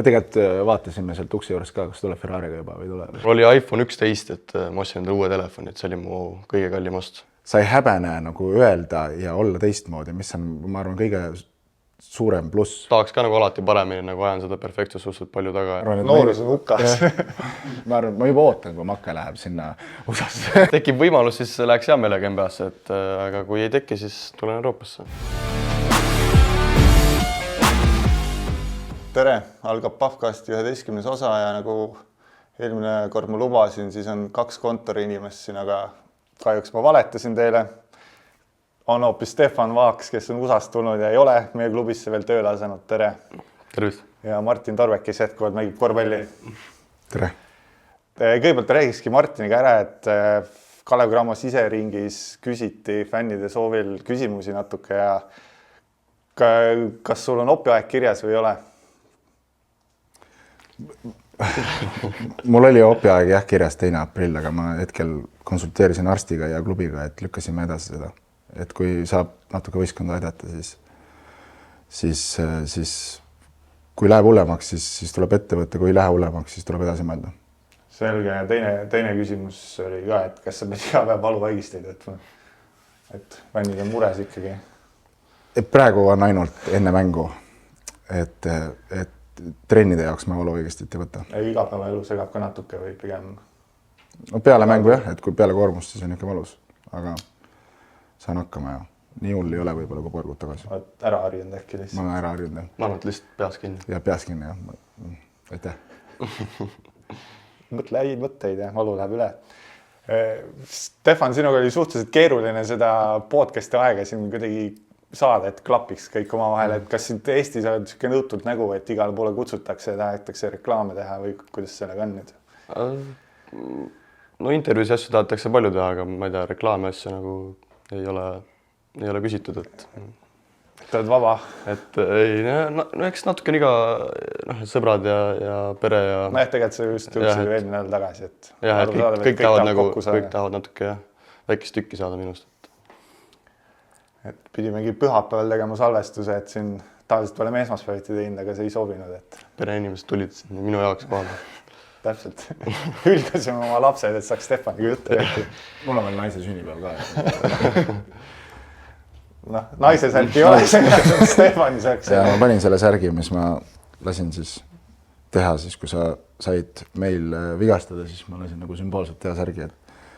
Me tegelikult vaatasime sealt uksi juures ka, kas tuleb Ferrariga juba või ei tule. Oli iPhone 11, et ma ostsin endale uue telefoni, et see oli mu kõige kallim ost. Sa ei häbene nagu öelda ja olla teistmoodi, mis on, ma arvan, kõige suurem pluss. Tahaks ka nagu alati paremini, nagu ajan seda perfektsust suhteliselt palju taga. Noorus on hukas. Ma arvan, ma juba ootan, kui Make läheb sinna USA-sse. Tekib võimalus, siis läheks hea meelega NBA-sse, aga kui ei teki, siis tulen Euroopasse. Tere, algab Pahvkasti 11. osa ja nagu eelmine kord ma lubasin, siis on 2 kontoriinimest siin, aga kahjuks ma valetasin teile. On hoopis Stefan Vaaks, kes on USA-st tulnud ja ei ole meie klubisse veel tööle asenud. Tere. Tervist. Ja Martin Torvek, kes jätkuvalt mängib korvpalli. Tere. Kõigepealt räägikski Martiniga ära, et Kalev Cramo siseringis küsiti fännide soovil küsimusi natuke ja kas sul on opiaeg kirjas või ei ole? Mul oli opiaeg jah kirjas 2. aprill, aga ma hetkel konsulteerisin arstiga ja klubiga, et lükkasime edasi seda. Et kui saab natuke võistkonda aidata, siis kui läheb hullemaks, siis tuleb ette võtta, kui ei lähe hullemaks, siis tuleb edasi mõelda. Selge. Ja teine küsimus oli ka, et kas sa pead iga päev valuvaigisteid võtma? Et fännid on mures ikkagi. Praegu on ainult enne mängu, et trennide jaoks ma valuvaigistit ei võta. Iga päeva elu segab ka natuke või pigem? No peale mängu jah, et kui peale koormust, siis on ikka valus, aga saan hakkama ja nii hull ei ole võib-olla kui paar kuud tagasi. Oled ära harjunud äkki lihtsalt? Ma olen ära harjunud. Ma arvan, et lihtsalt peas kinni. Ja peas kinni jah. Aitäh. Mõtle häid mõtteid ja valu läheb üle. Stefan, sinuga oli suhteliselt keeruline seda podcasti aega siin kuidagi saada, et klapiks kõik oma vahel, et kas siin Eestis on niisugune nõutult nägu, et igale poole kutsutakse ja tahetakse reklaame teha või kuidas sellega on nüüd? No intervjuus asju tahetakse palju teha, aga ma ei tea, reklaami asju nagu ei ole küsitud, et... Te oled vaba? Et ei, no eks natuke on iga sõbrad ja pere ja... No jah, tegelikult see just jõudsid ju eelmine nädal tagasi, et... Jah, et kõik tahavad natuke väikest tükki saada minust. Et pidi mingi pühapäeval tegema salvestuse, et siin tavaliselt oleme esmaspäeviti teinud, aga see ei sobinud, et... Pereinimesed tulid minu jaoks kohale. Täpselt. Hülgasime oma lapsed, et saaks Stefaniga juttu rääkida. Mul on veel naise sünnipäev ka. Noh, naise särk ei ole see, Stefani särk. Ja ma panin selle särgi, mis ma lasin siis teha, siis kui sa said meil vigastada, siis ma lasin nagu sümboolselt teha särgi, et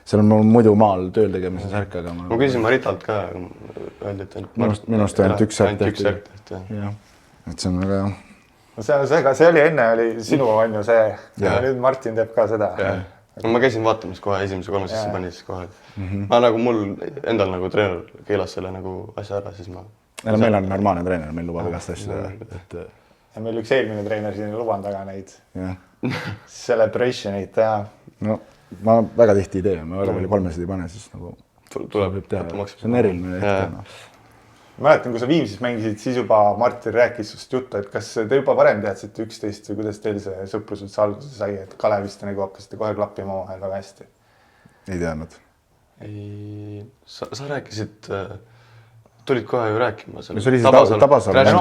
seal on mul muidu maal tööl tegemise särk, aga ma küsin Maritalt ka, öeldi, et... Minust ainult üks särk tehti. Jah, et see on väga... See oli enne, oli sinu on ju see, ja nüüd Martin teeb ka seda. Ma käisin vaatamas kohe esimese 3 sisse pani siis kohe. Ma nagu mul endal nagu treener keelas selle nagu asja ära, siis ma... Meil on normaalne treener, meil lubab igast asju teha. Ja meil üks eelmine treener siin luban taga neid celebration'id teha. No ma väga tihti ei tee, ma väga palju 300 ei pane, siis nagu tuleb teha. See on eriline hetke. Mäletan, kui sa Viimsis mängisid, siis juba Martin rääkis sust juttu, et kas te juba varem teadsite 11 või kuidas teil see sõprus üldse alguse sai, et Kalevist nagu hakkasite kohe klappima omavahel väga hästi? Ei teadnud. Sa rääkisid, tulid kohe ju rääkima. See oli see Tabasalu. Ma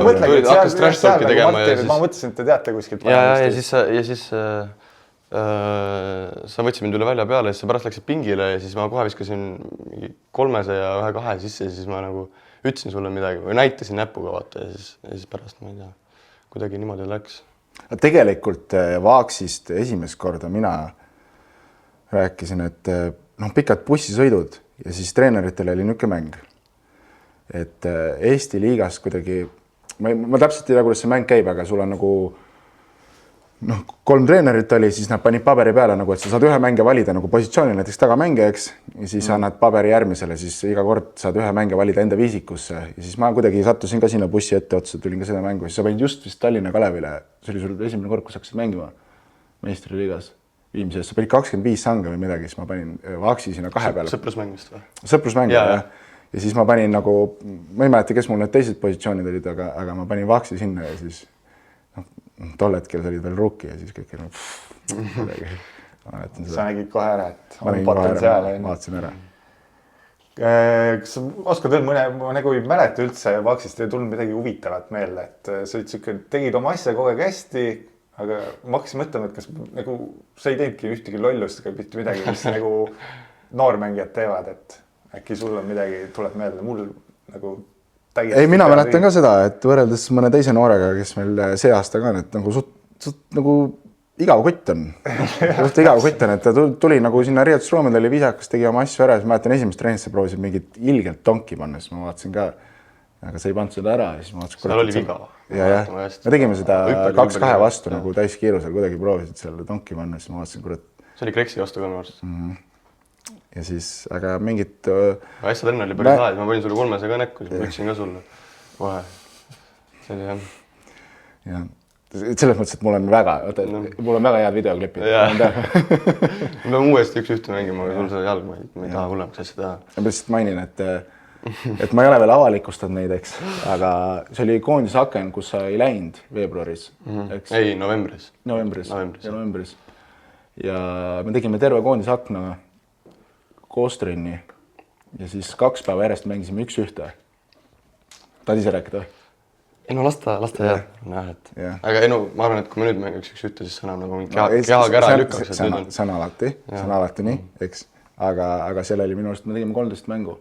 mõtlesin, et te teate kuskilt. Ja siis sa võtsid mind üle välja peale, siis sa pärast läksid pingile ja siis ma kohe viskasin 300 ja 1-2 sisse ja siis ma nagu ütlesin sulle midagi või näitasin näpuga vaata ja siis pärast ma ei tea, kuidagi niimoodi läks. Tegelikult Vaaksist esimest korda mina rääkisin, et pikad bussisõidud ja siis treeneritel oli niisugune mäng. Et Eesti liigas kuidagi, ma täpselt ei tea, kuidas see mäng käib, aga sul on nagu 3 treenerit oli, siis nad panid paberi peale, nagu, et sa saad ühe mänge valida nagu positsiooni, näiteks tagamängijaks ja siis annad paberi järgmisele, siis iga kord saad ühe mänge valida enda viisikusse ja siis ma kuidagi sattusin ka sinna bussi ette otsa, tulin ka seda mängu, siis sa panid just vist Tallinna Kalevile, see oli sul esimene kord, kus hakkasid mängima meistriliigas Viimses, sa panid 25 sanga või midagi, siis ma panin Vaaksi sinna 2 peale. Sõprusmängist või? Sõprusmäng, jah. Ja siis ma panin nagu, ma ei mäleta, kes mul need teised positsioonid olid, aga ma panin Vaaksi sinna ja siis tol hetkel oli veel rookie ja siis kõik sa nägid kohe ära, et on potentsiaal. Vaatasin ära. Kas sa oskad veel mõne, ma nagu ei mäleta üldse Vaaksist ei tulnud midagi huvitavat meelde, et sa tegid oma asja kogu aeg hästi, aga ma hakkasin mõtlema, et kas nagu sa ei teinudki ühtegi lollust ega mitte midagi, mis nagu noormängijad teevad, et äkki sul on midagi, tuleb meelde, mul nagu täiesti... Ei, mina mäletan ka seda, et võrreldes mõne teise noorega, kes meil see aasta ka, et nagu suht nagu igav kutt on. Igav kutt on, et ta tuli nagu sinna riietusruumid, oli viisakas, tegi oma asju ära, siis mäletan esimest treenisse proovisid mingit ilgelt tonki panna, siis ma vaatasin ka, aga sa ei pannud seda ära ja siis ma vaatasin... Seal oli viga. Ja. Me tegime seda 2-2 vastu nagu täiskiirusel, kuidagi proovisid seal tonki panna, siis ma vaatasin, kurat... See oli Kreksi vastu ka arvast. Ja siis, aga mingit... Ässa trenn oli päris hea, ma panin sulle 3 ka näkku, siis ma ütlesin ka sulle kohe. See oli jah. Ja. Selles mõttes, et mul on väga head videoklipid. Me peame uuesti üks-ühte mängima, aga sul see jalg, ma ei taha hullemaks asja teha. Ma lihtsalt mainin, et ma ei ole veel avalikustanud neid, eks, aga see oli koondise aken, kus sa ei läinud veebruaris. Ei, novembris. Novembris. Ja me tegime terve koondise akna koos trenni ja siis 2 päeva järjest mängisime 1-1. Tahad ise rääkida? Ei no lasta jääb. Aga ei no, ma arvan, et kui me nüüd mängiks 1-1, siis see enam nagu kehaga ära ei lükkaks. See on alati nii, eks. Aga seal oli minu arust, me tegime 13 mängu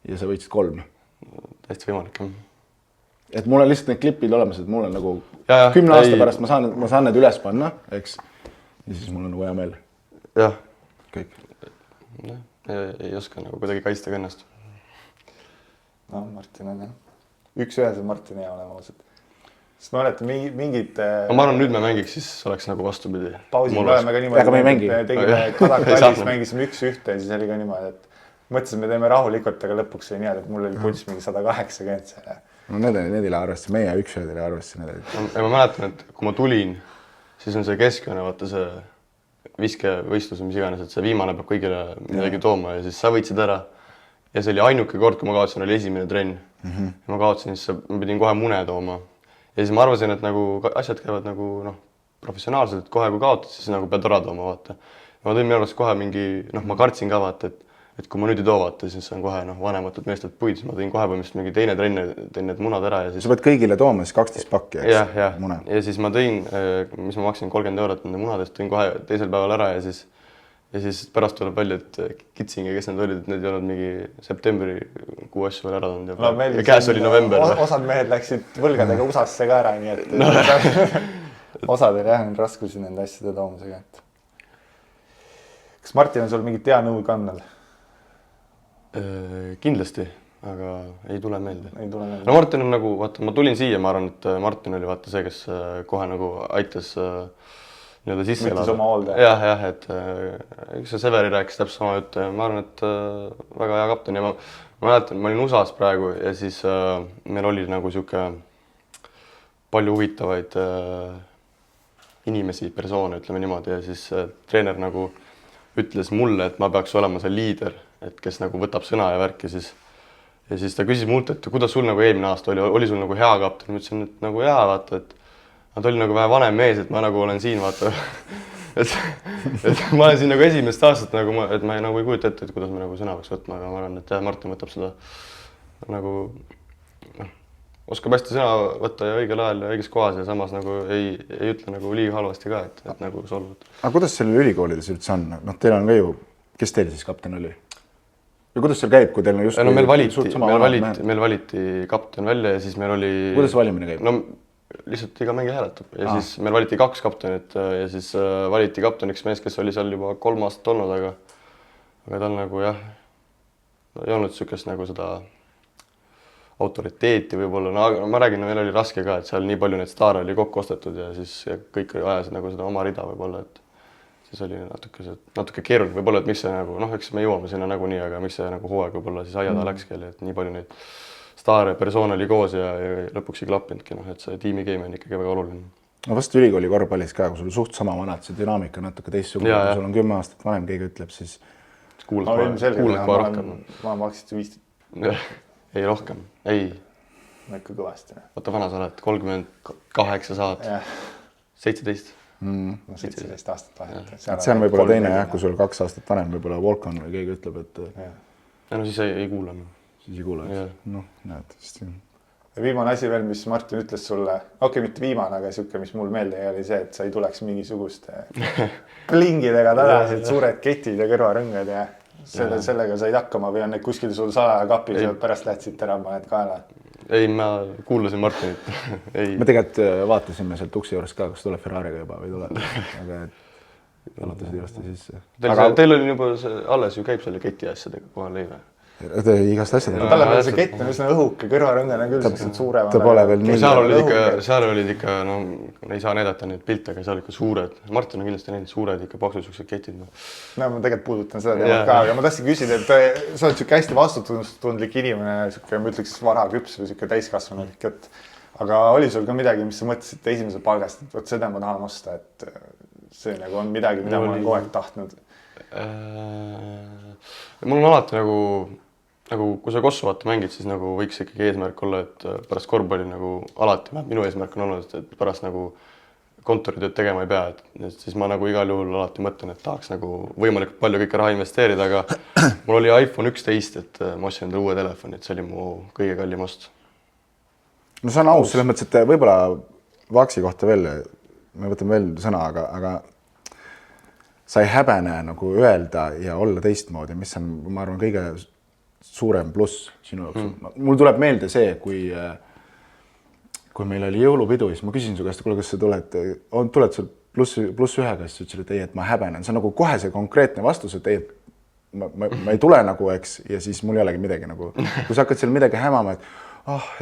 ja sa võitsid 3. Täiesti võimalik, jah. Et mul on lihtsalt need klipid olemas, et mul on nagu 10 aasta pärast ma saan need üles panna, eks. Ja siis mul on nagu hea meel. Jah. Kõik. Ei oska nagu kuidagi kaitsta ka ennast. No, Martin on jah. Üks-ühes on Martin hea olema ausalt. Sest ma mäletan mingid... Ma arvan, nüüd me mängiks, siis oleks nagu vastupidi. Pausil me oleme ka niimoodi, aga me ei mängi. Tegime Kadak-Kallis, mängisime 1-1 ja siis oli ka niimoodi, et mõtlesin, me teeme rahulikult, aga lõpuks oli nii, et mul oli pulss mingi 180 seal. No need ei ole arvesse, meie 1-1 oli arvesse. Ma mäletan, et kui ma tulin, siis on see keskjoone, vaata see viskevõistlus, mis iganes, et see viimane peab kõigile midagi tooma ja siis sa võitsid ära. Ja see oli ainuke kord, kui ma kaotsin, oli esimene trenn. Ja ma kaotsin, siis ma pidin kohe mune tooma. Ja siis ma arvasin, et nagu asjad käivad nagu professionaalselt, et kohe kui kaotad, siis nagu pead ära tooma, vaata. Ja ma tõin minu arvast kohe mingi, ma kartsin ka vaata, et kui ma nüüd ei too vaata, siis on kohe vanematult meestelt puid, siis ma tõin kohe põhimõtteliselt mingi teine trenn, tõin need munad ära ja siis... Sa pead kõigile tooma siis 12 pakki, eks? Ja siis ma tõin, mis ma maksin 30 € nende munadest, tõin kohe teisel päeval ära ja siis pärast tuleb välja, et Kitsingi, kes need olid, et need ei olnud mingi septembri kuu asju veel ära tundnud ja käes oli november. Osad mehed läksid võlgadega USA-sse ka ära, nii et osadel jah, on raskusi nende asjade toomusega. Kas Martin on sul mingit hea nõu kannal? Kindlasti, aga ei tule meelde. No Martin on nagu, vaata, ma tulin siia, ma arvan, et Martin oli vaata see, kes kohe nagu aitas nii-öelda sisse elada. Võttis oma hoolde. Jah, et üks Severi rääkis täpselt sama jutt. Ma arvan, et väga hea kapten ja ma mäletan, ma olin USA-s praegu ja siis meil oli nagu siuke palju huvitavaid inimesi, persoone, ütleme niimoodi ja siis treener nagu ütles mulle, et ma peaks olema see liider, et kes nagu võtab sõna ja värki siis. Ja siis ta küsis mult, et kuidas sul nagu eelmine aasta oli sul nagu hea kapten? Ma ütlesin, et nagu hea, vaata, et ta oli nagu vähe vanem mees, et ma nagu olen siin, vaata. et ma olen siin nagu esimest aastat, et ma nagu ei kujuta ette, et kuidas me nagu sõna peaks võtma, aga ma arvan, et Martin võtab seda nagu, oskab hästi sõna võtta ja õigel ajal ja õiges kohas ja samas nagu ei ütle nagu liiga halvasti ka, et nagu solvud. Aga kuidas seal ülikoolides üldse on? Teil on ka ju, kes teil siis kapten oli? Ja kuidas seal käib, kui teil on just... No meil valiti kapten välja ja siis meil oli... Kuidas valimine käib? No lihtsalt iga mängija hääletab ja siis meil valiti 2 kaptenit ja siis valiti kapteniks mees, kes oli seal juba 3 aastat olnud, aga tal nagu jah, ei olnud sükest nagu seda autoriteeti võib-olla, no ma räägin, meil oli raske ka, et seal nii palju neid staare oli kokku ostetud ja siis kõik ajasid nagu seda oma rida võib-olla, et siis oli natuke keeruline võib-olla, et miks see nagu, eks me jõuame sinna nagunii, aga miks see nagu hooaeg võib-olla siis aiada läkski, et nii palju neid staare persoon oli koos ja lõpuks ei klappinudki, et see tiimigame on ikkagi väga oluline. No vast ülikooli korvpallis ka, kui sul suht sama vanad, see dünaamika natuke teistsugune, kui sul on 10 aastat vanem, keegi ütleb, siis... Kuulad kohe rohkem. Ma maksid 15. Ei rohkem, ei. No ikka kõvasti. Vaata vana sa oled, 38 saad, 17. 17 aastat vahet. See on võib-olla teine jah, kui sul 2 aastat vanem võib-olla Volkan või keegi ütleb, et... Ja no siis ei kuula. Siis ei kuula, no näed. viimane asi veel, mis Martin ütles sulle, okei, mitte viimane, aga sihuke, mis mul meelde jäi, oli see, et sa ei tuleks mingisuguste plingidega tagasi, et suured ketid ja kõrvarõngad ja sellega said hakkama või on need kuskil sul salaja kapis ja pärast lähed siit ära, paned kaela? Ei, ma kuulasin Martinit. Ei. Me tegelikult vaatasime sealt uksi juures ka, kas tuleb Ferrariga juba või ei tule, aga alutasid ilusti sisse. Teil oli juba see, alles ju käib selle keti asjadega kohal ei või? Igast asjadega. Talle peale see kett on üsna õhuke, kõrvarõngad on küll sellised suuremad. Ta pole veel nii. Seal olid ikka, no ei saa näidata neid pilte, aga seal ikka suured. Martin on kindlasti näinud suured ikka paksud siuksed ketid. No ma tegelikult puudutan seda teemat ka, aga ma tahtsin küsida, et sa oled siuke hästi vastutustundlik inimene, siuke, ma ütleks varaküps või siuke täiskasvanud ikka, et aga oli sul ka midagi, mis sa mõtlesid esimese palgast, et võt seda ma tahan osta, et see nagu on midagi, mida ma olen kogu aeg tahtnud. Mul on alati nagu kui sa Kossu vaata mängid, siis nagu võiks ikkagi eesmärk olla, et pärast korvpalli nagu alati, minu eesmärk on olnud, et pärast nagu kontoritööd tegema ei pea, et siis ma nagu igal juhul alati mõtlen, et tahaks nagu võimalikult palju kõike raha investeerida, aga mul oli iPhone 11, et ma ostsin endale uue telefoni, et see oli mu kõige kallim ost. No see on aus, selles mõttes, et võib-olla Vaksi kohta veel, me võtame veel sõna, aga sa ei häbene nagu öelda ja olla teistmoodi, mis on, ma arvan, kõige suurem pluss sinu jaoks. Mul tuleb meelde see, kui meil oli jõulupidu, siis ma küsisin su käest, kuule, kas sa tuled sul pluss ühega, siis sa ütlesid, et ei, et ma häbenen. See on nagu kohe see konkreetne vastus, et ei, ma ei tule nagu, eks, ja siis mul ei olegi midagi nagu, kui sa hakkad seal midagi hämama, et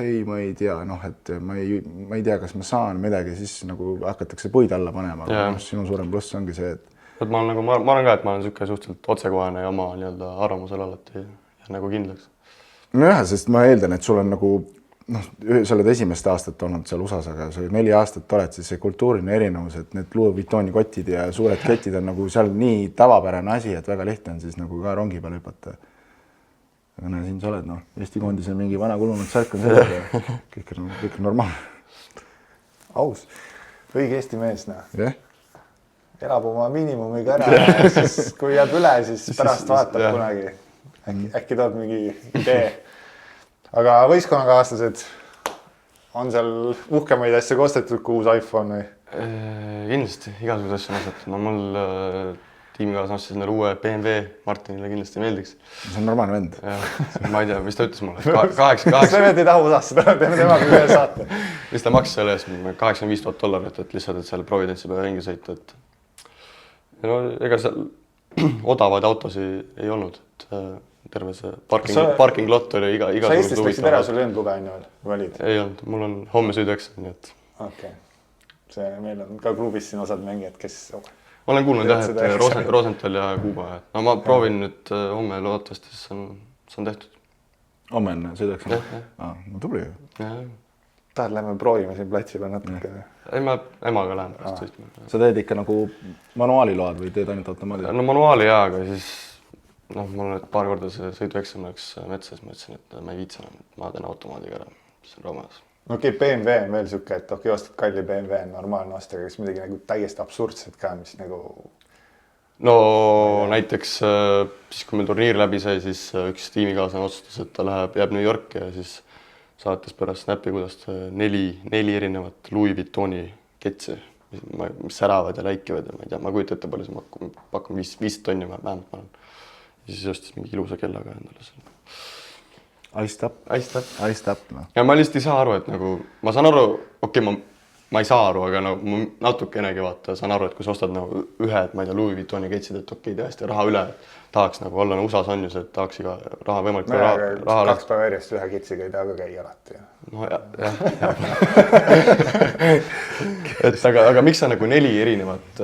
ei, ma ei tea, et ma ei tea, kas ma saan midagi, siis nagu hakatakse puid alla panema. Sinu suurem pluss ongi see, et ma arvan ka, et ma olen niisugune suhteliselt otsekohane ja oma nii-öelda arvamusel alati nagu kindlaks. Nojah, sest ma eeldan, et sul on nagu, sa oled esimest aastat olnud seal USAs, aga sa 4 aastat oled, siis see kultuuriline erinevus, et need Louis Vuittoni kotid ja suured ketid on nagu seal nii tavapärane asi, et väga lihtne on siis nagu ka rongi peale hüpata. Aga näe, siin sa oled, Eesti koondise mingi vana kulunud särk on sellega ja kõik on normaalne. Aus, õige Eesti mees, Jah. Elab oma miinimumiga ära ja siis kui jääb üle, siis pärast vaatab kunagi. Äkki toob mingi idee. Aga võistkonnakaaslased, on seal uhkemaid asja kostetud kui uus iPhone või? Kindlasti, igasugused asju on ostetud. No mul tiimikaaslased ostsid neile uue BMW, Martinile kindlasti meeldiks. See on normaalne vend. Ma ei tea, mis ta ütles mulle? 8. See vend ei taha USA-sse, teeme temaga ühe saate. Mis ta maksis selle eest? $85,000, et lihtsalt, et seal Providence'i peale ringi sõita. No ega seal odavaid autosi ei olnud. Terve see parking lot oli iga sa Eestist läksid ära, sul ei olnud lube enne veel, või olid? Ei olnud, mul on homme sõidu eksam, nii et... Okei. Meil on ka klubis siin osad mängijad, kes... Ma olen kuulnud jah, et Rosenthal ja Kuuba. No ma proovin nüüd homme loodetavasti, siis on tehtud. Homme on sõidu eksam? No tubli ju. Tahad, lähme proovime siin platsi peal natuke? Ei, ma emaga lähen pärast sõitma. Sa teed ikka nagu manuaaliload või teed ainult automaadi? No manuaali jaa, aga siis... mul on paar korda see sõidueksam läks metsas, ma ütlesin, et ma ei viitsi enam, et ma teen automaadiga ära, see on raamas. Okei, BMW on veel siuke, et ostad kalli BMW on normaalne osta, aga kas midagi nagu täiesti absurdset ka, mis nagu... No näiteks siis, kui meil turniir läbi sai, siis üks tiimikaaslane otsustas, et ta jääb New Yorki ja siis saates pärast snappi, kuidas 4 erinevat Louis Vuittoni ketsi, mis säravad ja läikivad ja ma ei tea, ma kujutan ette palju, see pakun 5 tonni vähemalt ma olen. Ja siis ostis mingi ilusa kellaga endale seal. Iced up. Ja ma lihtsalt ei saa aru, et nagu, ma saan aru, okei, ma ei saa aru, aga no, ma natukenegi vaata, saan aru, et kui sa ostad nagu ühe, et ma ei tea, Louis Vuittoni ketsid, et okei, tõesti raha üle, tahaks nagu olla USA-s on ju see, et tahaks iga raha võimalik raha 2 päeva järjest ühe ketsiga ei taha ka käia alati. No jah. Et aga miks sa nagu 4 erinevat...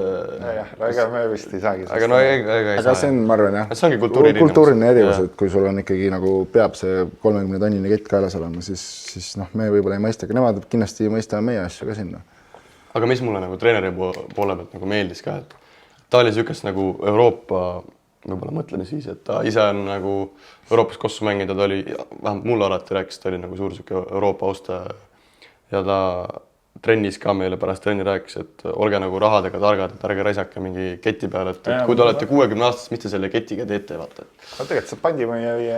Ega me vist ei saagi. Aga no ega ei saa. Aga see on, ma arvan, jah. See ongi kultuuriline erinevus, et kui sul on ikkagi nagu peab see 30 tonnine kett kaelas olema, siis me võib-olla ei mõista, aga nemad kindlasti ei mõista meie asju ka sinna. Aga mis mulle nagu treeneri poole pealt nagu meeldis ka, et ta oli niisugust nagu Euroopa võib-olla mõtlemisviisi, et ta ise on nagu Euroopas Kossu mängida, ta oli, vähemalt mulle alati rääkis, ta oli nagu suur Euroopa austaja ja ta trennis ka meile pärast trenni rääkis, et olge nagu rahadega targad, et ärge raisake mingi keti peale, et kui te olete 60-aastased, mis te selle ketiga teete, vaata. No tegelikult saab pandimüüa või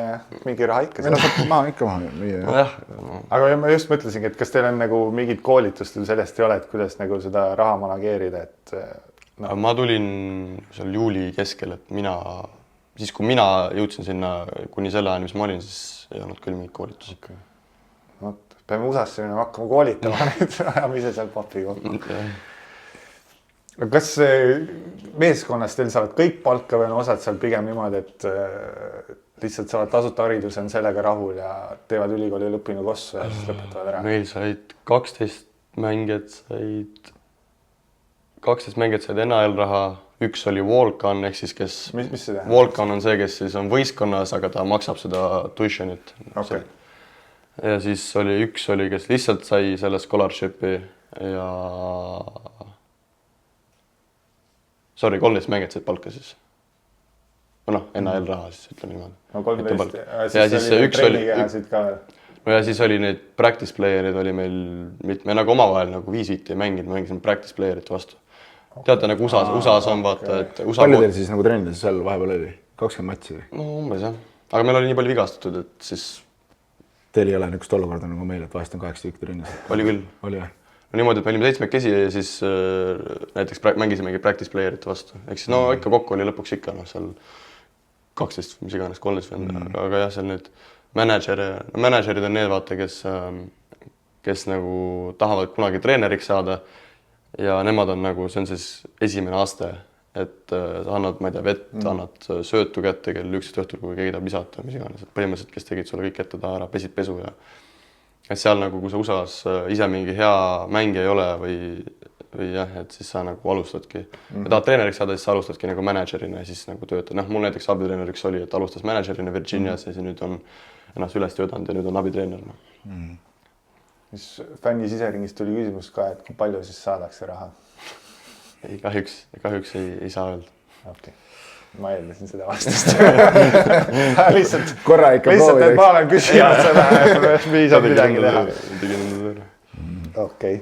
mingi raha ikka. Või no saab maha ikka maha müüa. Nojah. Aga ma just mõtlesingi, et kas teil on nagu mingid koolitustel sellest ei ole, et kuidas nagu seda raha manageerida, et no. Ma tulin seal juuli keskel, et siis kui mina jõudsin sinna kuni selle ajani, mis ma olin, siis ei olnud küll mingit koolitusi. Peame USA-sse minema hakkama koolitama nüüd, ajame ise seal papi kokku. Kas meeskonnas teil saavad kõik palka või on osad seal pigem niimoodi, et lihtsalt saavad tasuta hariduse, on sellega rahul ja teevad ülikooli lõpinu kossu ja siis lõpetavad ära? Meil said 12 mängijad said NAL raha, üks oli Walk-on ehk siis kes... Mis see tähendab? Walk-on on see, kes siis on võistkonnas, aga ta maksab seda tuitionit. Okay. Ja siis üks oli, kes lihtsalt sai selle scholarship'i ja 13 mängijad said palka siis. Või NAL raha siis, ütleme niimoodi. No 13, ja siis oli treenikähasid ka veel. No ja siis oli neid practice player'id oli meil, me nagu omavahel nagu 5-5 ei mänginud, mängisime practice player'ite vastu. Teate, nagu USA-s on vaata, et palju teil siis nagu trennides seal vahepeal oli? 20 matši või? No umbes jah. Aga meil oli nii palju vigastatud, et siis... Teil ei ole niisugust olukorda nagu meil, et vahest on 8 tükki trennis? Oli küll. Oli või? No niimoodi, et me olime 7 ja siis näiteks mängisimegi practice player'ite vastu. Ehk siis ikka kokku oli lõpuks ikka seal 12, mis iganes, 13 venda. Aga jah, seal need managerid on need vaata, kes nagu tahavad kunagi treeneriks saada ja nemad on nagu, see on siis esimene aste, et annad, ma ei tea, vett, annad söötu kätte kell 11 õhtul, kui keegi tahab lisata, mis iganes. Põhimõtteliselt, kes tegid sulle kõik ette taha ära, pesid pesu ja et seal nagu, kui sa USA-s ise mingi hea mängija ei ole või jah, et siis sa nagu alustadki. Ja tahad treeneriks saada, siis sa alustadki nagu managerina ja siis nagu töötad. Mul näiteks abitreeneriks oli, et alustas managerina Virginias ja siis nüüd on ennast üles töötanud ja nüüd on abitreener. Mis fänni siseringist tuli küsimus ka, et kui palju siis saadakse raha? Ei, kahjuks ei saa öelda. Okay. Ma eeldasin seda vastust. lihtsalt, korra ikka lihtsalt, et ma olen küsinud seda, et viisab midagi teha. Okay.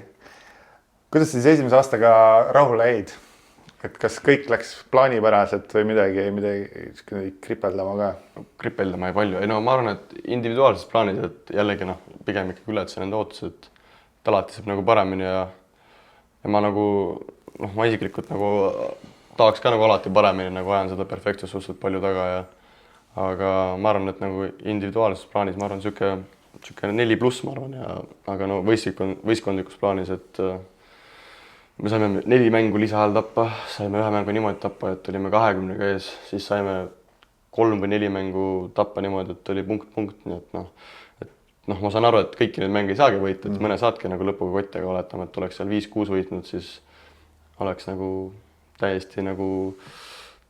Kuidas siis esimese aastaga rahule jäid? Et kas kõik läks plaanipäraselt või midagi kripeldama ka? Kripeldama ei palju. Ei no ma arvan, et individuaalses plaanis, et jällegi pigem ikkagi ületasin enda ootused, et alati saab nagu paremini ja ma nagu, ma isiklikult nagu tahaks ka nagu alati paremini, nagu ajan seda perfektsust suhteliselt palju taga ja aga ma arvan, et nagu individuaalses plaanis, ma arvan, siuke 4+, ma arvan, aga no võistkondlikus plaanis, et me saime 4 mängu lisahääl tappa, saime 1 mängu niimoodi tappa, et olime 20-ga ees, siis saime 3 või 4 mängu tappa niimoodi, et oli punkt, nii et ma saan aru, et kõiki neid mänge ei saagi võita, et mõne saadki nagu lõpuga kotti, aga oletame, et oleks seal 5-6 võitnud, siis oleks nagu täiesti nagu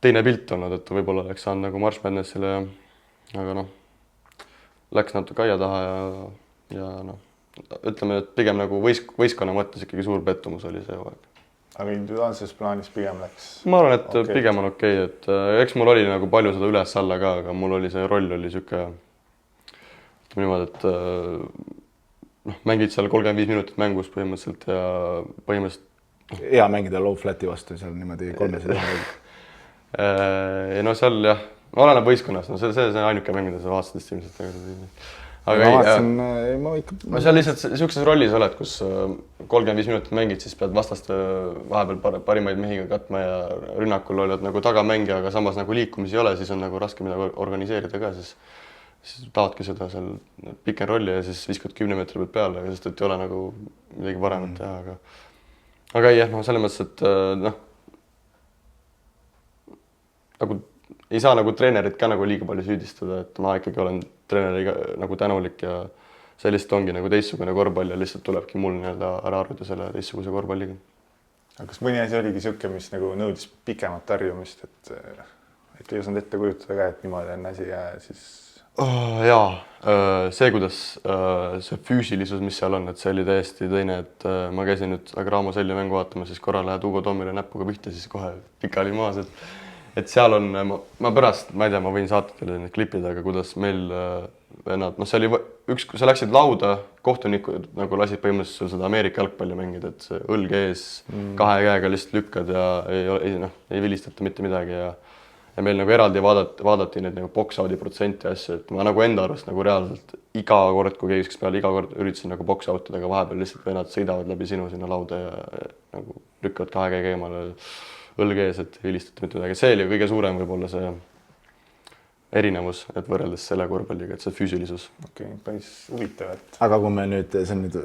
teine pilt olnud, et võib-olla oleks saanud nagu March Madnessile, aga läks natuke aia taha ja ütleme, et pigem nagu võistkonna mõttes ikkagi suur pettumus oli see hooaeg. Aga individuaalses plaanis pigem läks? Ma arvan, et okay. Pigem on okei, et eks mul oli nagu palju seda üles-alla ka, aga mul oli see roll oli siuke, ütleme niimoodi, et mängid seal 35 minutit mängus põhimõtteliselt ja põhimõtteliselt hea mängida low flati vastu seal niimoodi 300 no seal jah, oleneb võistkonnast, see on ainuke mäng, mida sa vaatadest ilmselt. Aga ma seal lihtsalt siukses rollis oled, kus 35 minutit mängid, siis pead vastast vahepeal parimaid mehi katma ja rünnakul oled nagu tagamängija, aga samas nagu liikumisi ei ole, siis on nagu raske midagi organiseerida ka, siis tahadki seda seal piken rolli ja siis viskad 10 meetri pealt peale, sest et ei ole nagu midagi paremat teha, aga ei jah, selles mõttes, et nagu ei saa nagu treenerit ka nagu liiga palju süüdistada, et ma ikkagi olen treeneriga nagu tänulik ja see lihtsalt ongi nagu teistsugune korvpall ja lihtsalt tulebki mul nii-öelda ära harjuda selle teistsuguse korvpalliga. Aga kas mõni asi oligi siuke, mis nagu nõudis pikemat harjumist, et ei osanud ette kujutada ka, et niimoodi on asi ja siis... Jaa, see, kuidas see füüsilisus, mis seal on, et see oli täiesti teine, et ma käisin nüüd Agramo Selli mängu vaatama, siis korra lähed Ugo Tommile näpuga pihta, siis kohe pikali maas, et seal on, ma pärast, ma ei tea, ma võin saata teile need klipid, aga kuidas meil vennad, noh, see oli kui sa läksid lauda, kohtunikud nagu lasid põhimõtteliselt sul seda Ameerika jalgpalli mängida, et see õlg ees, kahe käega lihtsalt lükkad ja ei vilistata mitte midagi ja meil nagu eraldi vaadati neid nagu box-out'i protsenti asju, et ma nagu enda arust nagu reaalselt iga kord, kui keegi viskaks peale, iga kord üritasin nagu box-out ida, aga vahepeal lihtsalt vennad sõidavad läbi sinu sinna lauda ja nagu lükkavad kahe käega eemale õlg ees, et ei vilistata mitte midagi. See oli kõige suurem võib-olla see erinevus, et võrreldes selle korvpalliga, et see füüsilisus. Okei, päris huvitav, et... Aga kui me nüüd, see on nüüd,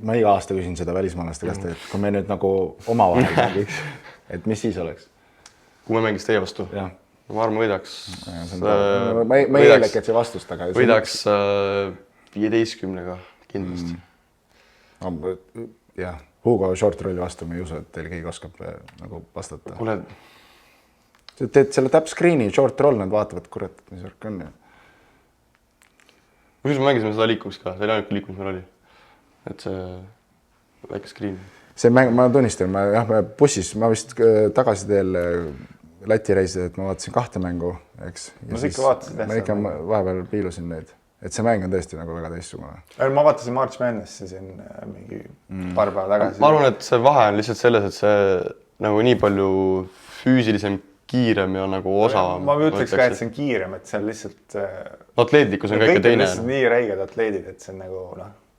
ma iga aasta küsin seda välismaalaste käest, et kui me nüüd nagu omavahel mängiks, et mis siis oleks? Kui me mängiks teie vastu? Jah. Ma arvan, võidaks... Ma ei eeleka, et see vastust, aga... Võidaks 15-ga kindlasti. Jah, Hugo short rolli vastu me ei usu, et teil keegi oskab nagu vastata. Kuule... Teed selle tap screen'i, short roll, nad vaatavad, kurat, mis värk on. Kusjuures me mängisime seda liikumist ka, see oli ainult liikumist meil oli. Et see väike screen. See mäng, ma tunnistan, ma bussis, ma vist tagasi teel Läti reisid, et ma vaatasin 2 mängu, eks. No sa ikka vaatasid, ma ikka vahepeal piilusin neid, et see mäng on tõesti nagu väga teistsugune. Ma vaatasin March Madness'i siin mingi paar päeva tagasi. Ma arvan, et see vahe on lihtsalt selles, et see nagu nii palju füüsilisem, kiirem ja nagu osavam. Ma ütleks ka, et see on kiirem, et see on lihtsalt... Atleetlikkus on ka ikka teine. Kõik on nii räiged atleedid, et see on nagu...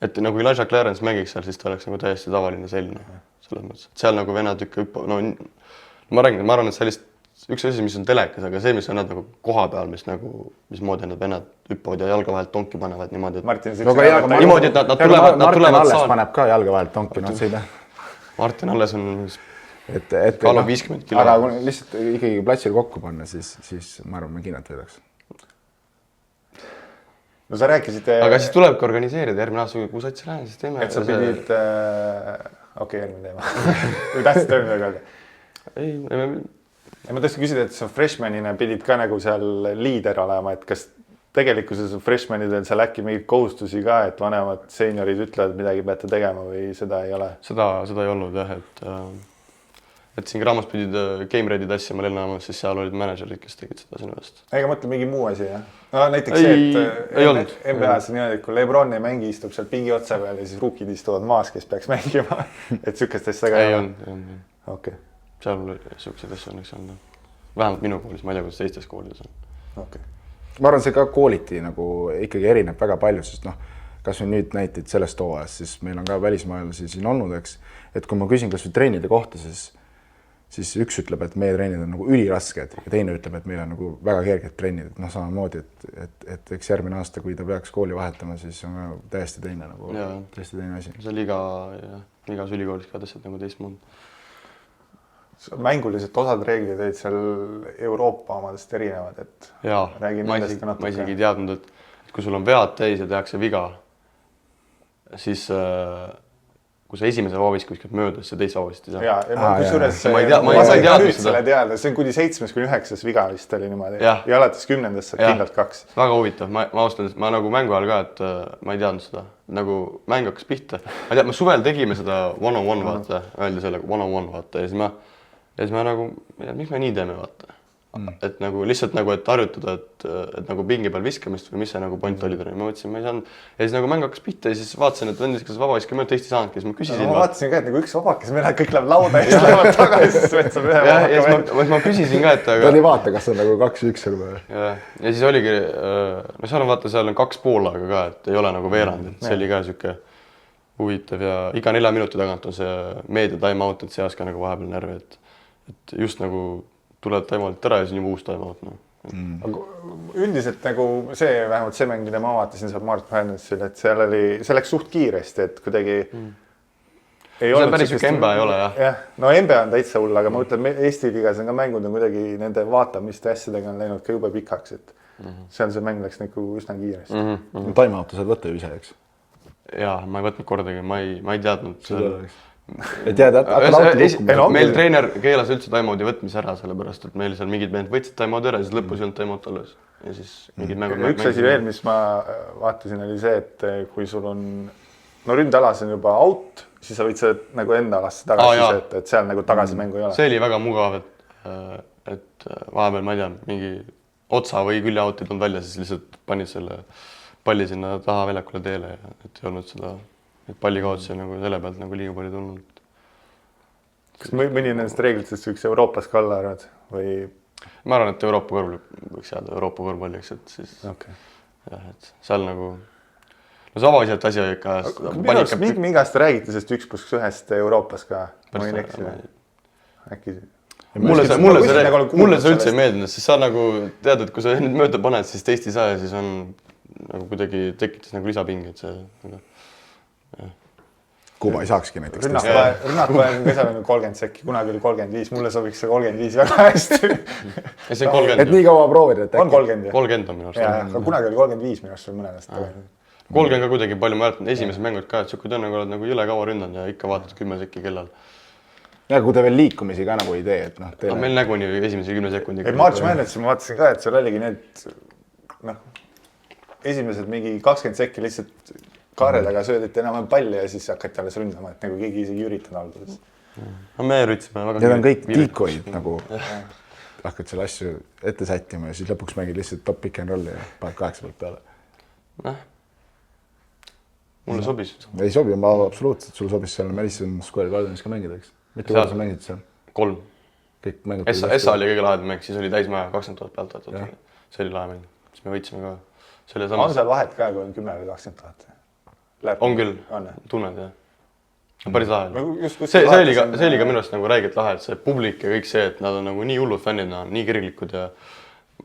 Et nagu Elijah Clarence mängiks seal, siis ta oleks nagu täiesti tavaline selline. Selles mõttes, et seal nagu vennad ikka hüppa... No, ma arvan, et sellist üks asi, mis on telekas, aga see, mis on nad nagu koha peal, mismoodi need vennad hüppavad ja jalga vahelt tonki panevad niimoodi, et... Niimoodi, et nad tulevad Martin Alles paneb ka jalga vahelt tonki, nad sõida. Martin Alles on kaalub 50 kilo. Aga kui lihtsalt ikkagi platsil kokku panna, siis ma arvan, me kindlalt võidaks. No sa rääkisid... Aga siis tulebki organiseerida järgmine aasta, kui satsi lähen, siis teeme... Et sa pidid... Okei, järgmine teema. Või tahtsid öelda öelda? Ei, ma tõesti küsida, et sa freshmanina pidid ka nagu seal liider olema, et kas tegelikkuses freshmanidel seal äkki mingeid kohustusi ka, et vanemad seniorid ütlevad, midagi peate tegema või seda ei ole? Seda ei olnud jah, et siin Graamos pidid game read'id asjama Lennaamas, siis seal olid managerid, kes tegid seda sinu eest. Ega mõtle mingi muu asi, jah? No näiteks see, et NBA-s on niimoodi, et kui Lebron ei mängi, istub seal pingi otsa peal ja siis ruukid istuvad maas, kes peaks mängima, et sükest asja ka ei olnud. Okei. Seal niisuguseid asju õnneks on. Vähemalt minu koolis, ma ei tea, kuidas teistes koolides on. Okay. Ma arvan, see ka kooliti nagu ikkagi erineb väga palju, sest kas või nüüd näitid sellest hooajast, siis meil on ka välismaalasi siin olnud, eks, et kui ma küsin kas või treenide kohta, siis üks ütleb, et meie treenid on nagu ülirasked ja teine ütleb, et meil on nagu väga kerged treenid, et samamoodi, et eks järgmine aasta, kui ta peaks kooli vahetama, siis on täiesti teine asi. See oli igas ülikoolis ka täpselt nagu teistmoodi. Mänguliselt osad reeglid olid seal Euroopa omadest erinevad, et räägi nendest ka natuke. Ma isegi ei teadnud, et kui sul on vead täis ja tehakse viga, siis kui sa esimese vabavist kuskilt möödas, see teist vabavist ei saa. Ma ei teadnud seda. See on kuni 7-9 viga vist oli niimoodi ja alates 10. saab kindlalt 2. Väga huvitav, ma austan, ma nagu mängu ajal ka, et ma ei teadnud seda. Nagu mäng hakkas pihta. Ma suvel tegime seda one-on-one vaata, öeldi selle one-on-one vaata ja siis ma nagu, miks me nii teeme, vaata. Et nagu lihtsalt nagu, et harjutada, et nagu pingi peal viskamist või mis see nagu point oli. Ma mõtlesin, ma ei saanud. Ja siis nagu mäng hakkas pihta ja siis vaatasin, et vendis, kas vabaviska mööda teist ei saanud, kes ma küsisin. Ma vaatasin ka, et nagu üks vabakes, meil kõik läheb lauda ja siis lähevad tagasi, siis võtsab ühe vabaka. Ja ma küsisin ka, et aga... Ta oli vaata, kas on nagu 2-1 või? Ja siis oligi, seal on vaata, seal on 2 poolaega ka, et ei ole nagu veerand, et see oli ka siuke huvitav ja iga 4 minuti tagant on see meedia time out, et see ajas ka nagu vahepeal närvi, et just nagu tuleb time-out ära ja siis juba uus time-out. Üldiselt nagu see, vähemalt see mäng, mida ma vaatasin seal March Madnessil, et see läks suht kiiresti, et kuidagi see päris siuke NBA ei ole, jah. Jah, no NBA on täitsa hull, aga ma ütlen, Eesti liigas on ka mängud on kuidagi nende vaatamiste asjadega on läinud ka jube pikaks, et seal see mäng läks nagu üsna kiiresti. Time-out'u saad võtta ju ise, eks? Jaa, ma ei võtnud kordagi, ma ei teadnud. Meil treener keelas üldse time-out'i võtmise ära, sellepärast, et meil seal mingid mehed võtsid time-out'i ära ja siis lõpus ei olnud time-out alles. Ja siis mingid mängud... Üks asi veel, mis ma vaatasin, oli see, et kui sul on... No ründalas on juba out, siis sa võid seda nagu enda alasse tagasi, et seal nagu tagasi mängu ei ole. See oli väga mugav, et vahepeal, ma ei tea, mingi otsa või külje out ei tulnud välja, siis lihtsalt panid selle palli sinna taha väljakule teele ja et ei olnud seda, et pallikaotusi nagu selle pealt nagu liiga palju tulnud. Kas mõni nendest reeglitest võiks Euroopas ka olla arvad või? Ma arvan, et Euroopa korvpall võiks jääda Euroopa korvpalliks, et siis jah, et seal nagu no savaselt asi ikka. Mingi aasta räägite sellest 1+1 Euroopas ka? Ma ei eksida. Äkki? Mulle see üldse ei meeldinud, siis sa nagu tead, et kui sa nüüd mööda paned, siis teist ei saa ja siis on nagu kuidagi tekitas nagu lisapingeid see. Kuba ei saakski näiteks. Rünnakuaeg on ka seal 30 sekki, kunagi oli 35, mulle sobiks see 35 väga hästi. See on 30. Et nii kaua proovida, et on 30. 30 on minu arust. Aga kunagi oli 35 minu arust mõned aastad. 30 ka kuidagi palju mäletanud, esimesed mängud ka, et siuke tõenäoliselt oled nagu jõle kaua ründanud ja ikka vaatad 10 sekki kellal. Ja kui te veel liikumisi ka nagu ei tee, et noh. Meil näguni esimese 10 sekundi. March Madnessi ma vaatasin ka, et seal oligi need esimesed mingi 20 sekki lihtsalt kaare taga söödeti enam palli ja siis hakati alles ründama, et nagu keegi isegi üritanud alguses. No me rütsime väga. Need on kõik decoid nagu hakkad selle asju ette sättima ja siis lõpuks mängid lihtsalt top pick and roll ja paned 8 pealt peale. Mulle sobis. Ei sobi, ma absoluutselt, sul sobis seal Madison Square Gardenis ka mängida, eks? Mitte korda sa mängid seal? 3. Kõik mängud. SA oli kõige lahedam mäng, siis oli täismaja 20 000 pealt võetud. See oli lahe mäng, siis me võitsime ka. On seal vahet ka, kui on 10 või 20 000? On küll, tunned jah. Päris lahe. See oli ka minu arust nagu räigelt lahe, et see publik ja kõik see, et nad on nagu nii hullud fännid, nii kirglikud ja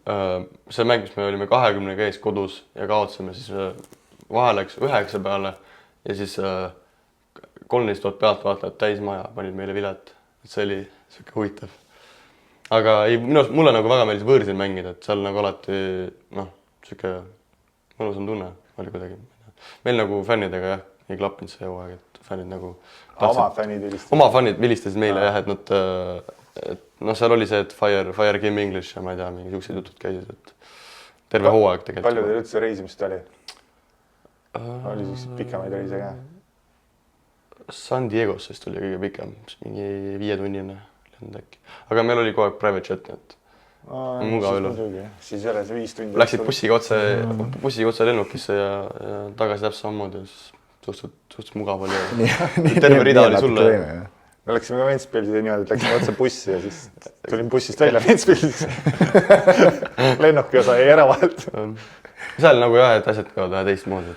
see mäng, mis me olime 20 käis kodus ja kaotasime, siis vahel läks 9 peale ja siis 13 000 pealt vaatlejad täismaja panid meile vilet. Et see oli siuke huvitav. Aga ei, mulle nagu väga meeldis võõrsil mängida, et seal nagu alati siuke mõnusam tunne oli kuidagi. Meil nagu fännidega jah, ei klappinud see hooaeg, et fännid nagu oma fännid vilistasid meile jah, et nad seal oli see, et Fire Game English ja ma ei tea, mingi siuksed jutud käisid, et terve hooaeg tegelikult. Palju teil üldse reisimist oli? Oli siis pikemaid reise ka? San Diego's vist oli kõige pikem, mingi 5 tunnine lend äkki. Aga meil oli kogu aeg private jet, nii et mugav üle. Siis jälle see 5 tundi. Läksid bussiga otse lennukisse ja tagasi täpselt samamoodi. Suhteliselt mugav oli. Terve rida oli sulle. Me läksime ka Ventspilsi niimoodi, et läksime otse bussi ja siis tulin bussist välja Ventspilsis. Lennuki osa jäi ära vahelt. Seal nagu jah, et asjad ka teistmoodi.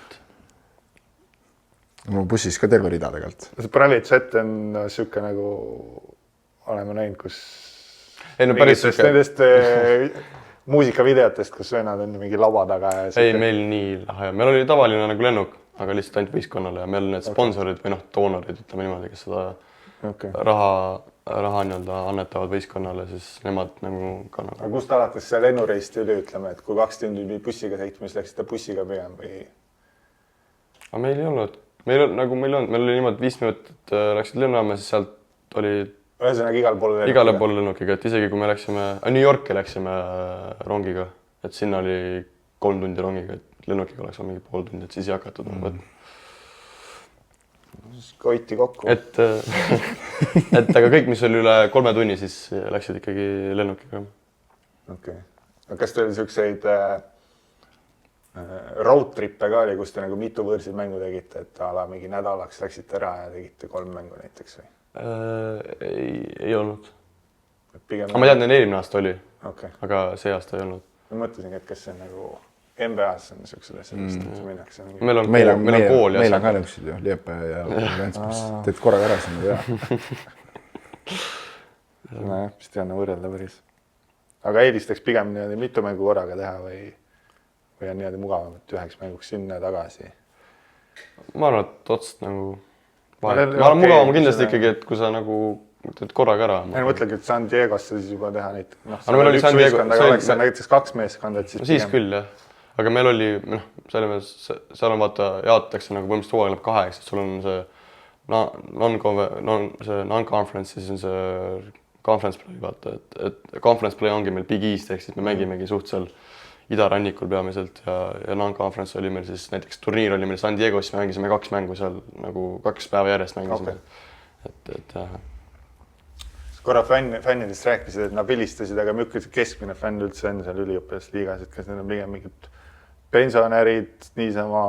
Mul bussis ka terve rida tegelikult. See private jet on siuke nagu oleme näinud, kus nendest muusikavideotest, kus vennad on mingi lava taga. Ei, meil nii lahe. Meil oli tavaline nagu lennuk, aga lihtsalt ainult võistkonnale ja meil need sponsorid või doonorid, ütleme niimoodi, kes seda raha annetavad võistkonnale, siis nemad nagu ka nagu. Aga kust alates see lennureist üle ütleme, et kui 2 tundi bussiga sõitma, siis läksite bussiga pigem või? Aga meil ei olnud. Meil oli niimoodi 5 minutit läksid lennujaama, siis sealt oli ühesõnaga igale poole lennukiga, et isegi kui me läksime, New Yorki läksime rongiga, et sinna oli 3 tundi rongiga, et lennukiga oleks mingi pool tundi, et siis ei hakatud võtma. Koiti kokku. Et aga kõik, mis oli üle 3 tunni, siis läksid ikkagi lennukiga. Okei. Kas teil siukseid road trippe ka oli, kus te nagu mitu võõrsid mängu tegite, et ala mingi nädalaks läksite ära ja tegite 3 mängu näiteks või? Ei olnud. Aga ma tean, et eelmine aasta oli, aga see aasta ei olnud. Ma mõtlesingi, et kas see on nagu NBA-s on niisugused asjad, et minnakse. Meil on kool. Meil on ka niisugused ju, Liepe ja Ventspils. Teed korraga ära sinna ja. Nojah, vist ei anna võrrelda päris. Aga eelistaks pigem mitu mängu korraga teha või on niimoodi mugavam, et 1 mänguks sinna tagasi? Ma arvan, et otsast nagu ma olen mugavam kindlasti ikkagi, et kui sa nagu teed korraga ära. Ma mõtlengi, et San Diegosse siis juba teha neid. Oleks näiteks 2 meeskonda. Siis küll jah. Aga meil oli, seal on vaata, jaotatakse nagu põhimõtteliselt hooaeg läheb 2, et sul on see non-conference, siis on see conference play, vaata, et conference play ongi meil Big East, ehk siis me mängimegi suht seal idarannikul peamiselt ja non-conference oli meil siis näiteks turniir oli meil San Diego's, me mängisime 2 mängu seal nagu 2 päeva järjest mängisime. Et jah. Korra fännidest rääkisid, et nad vilistasid, aga milline keskmine fänn üldse on seal üliõpilasliigas, et kas need on pigem mingid pensionärid, niisama,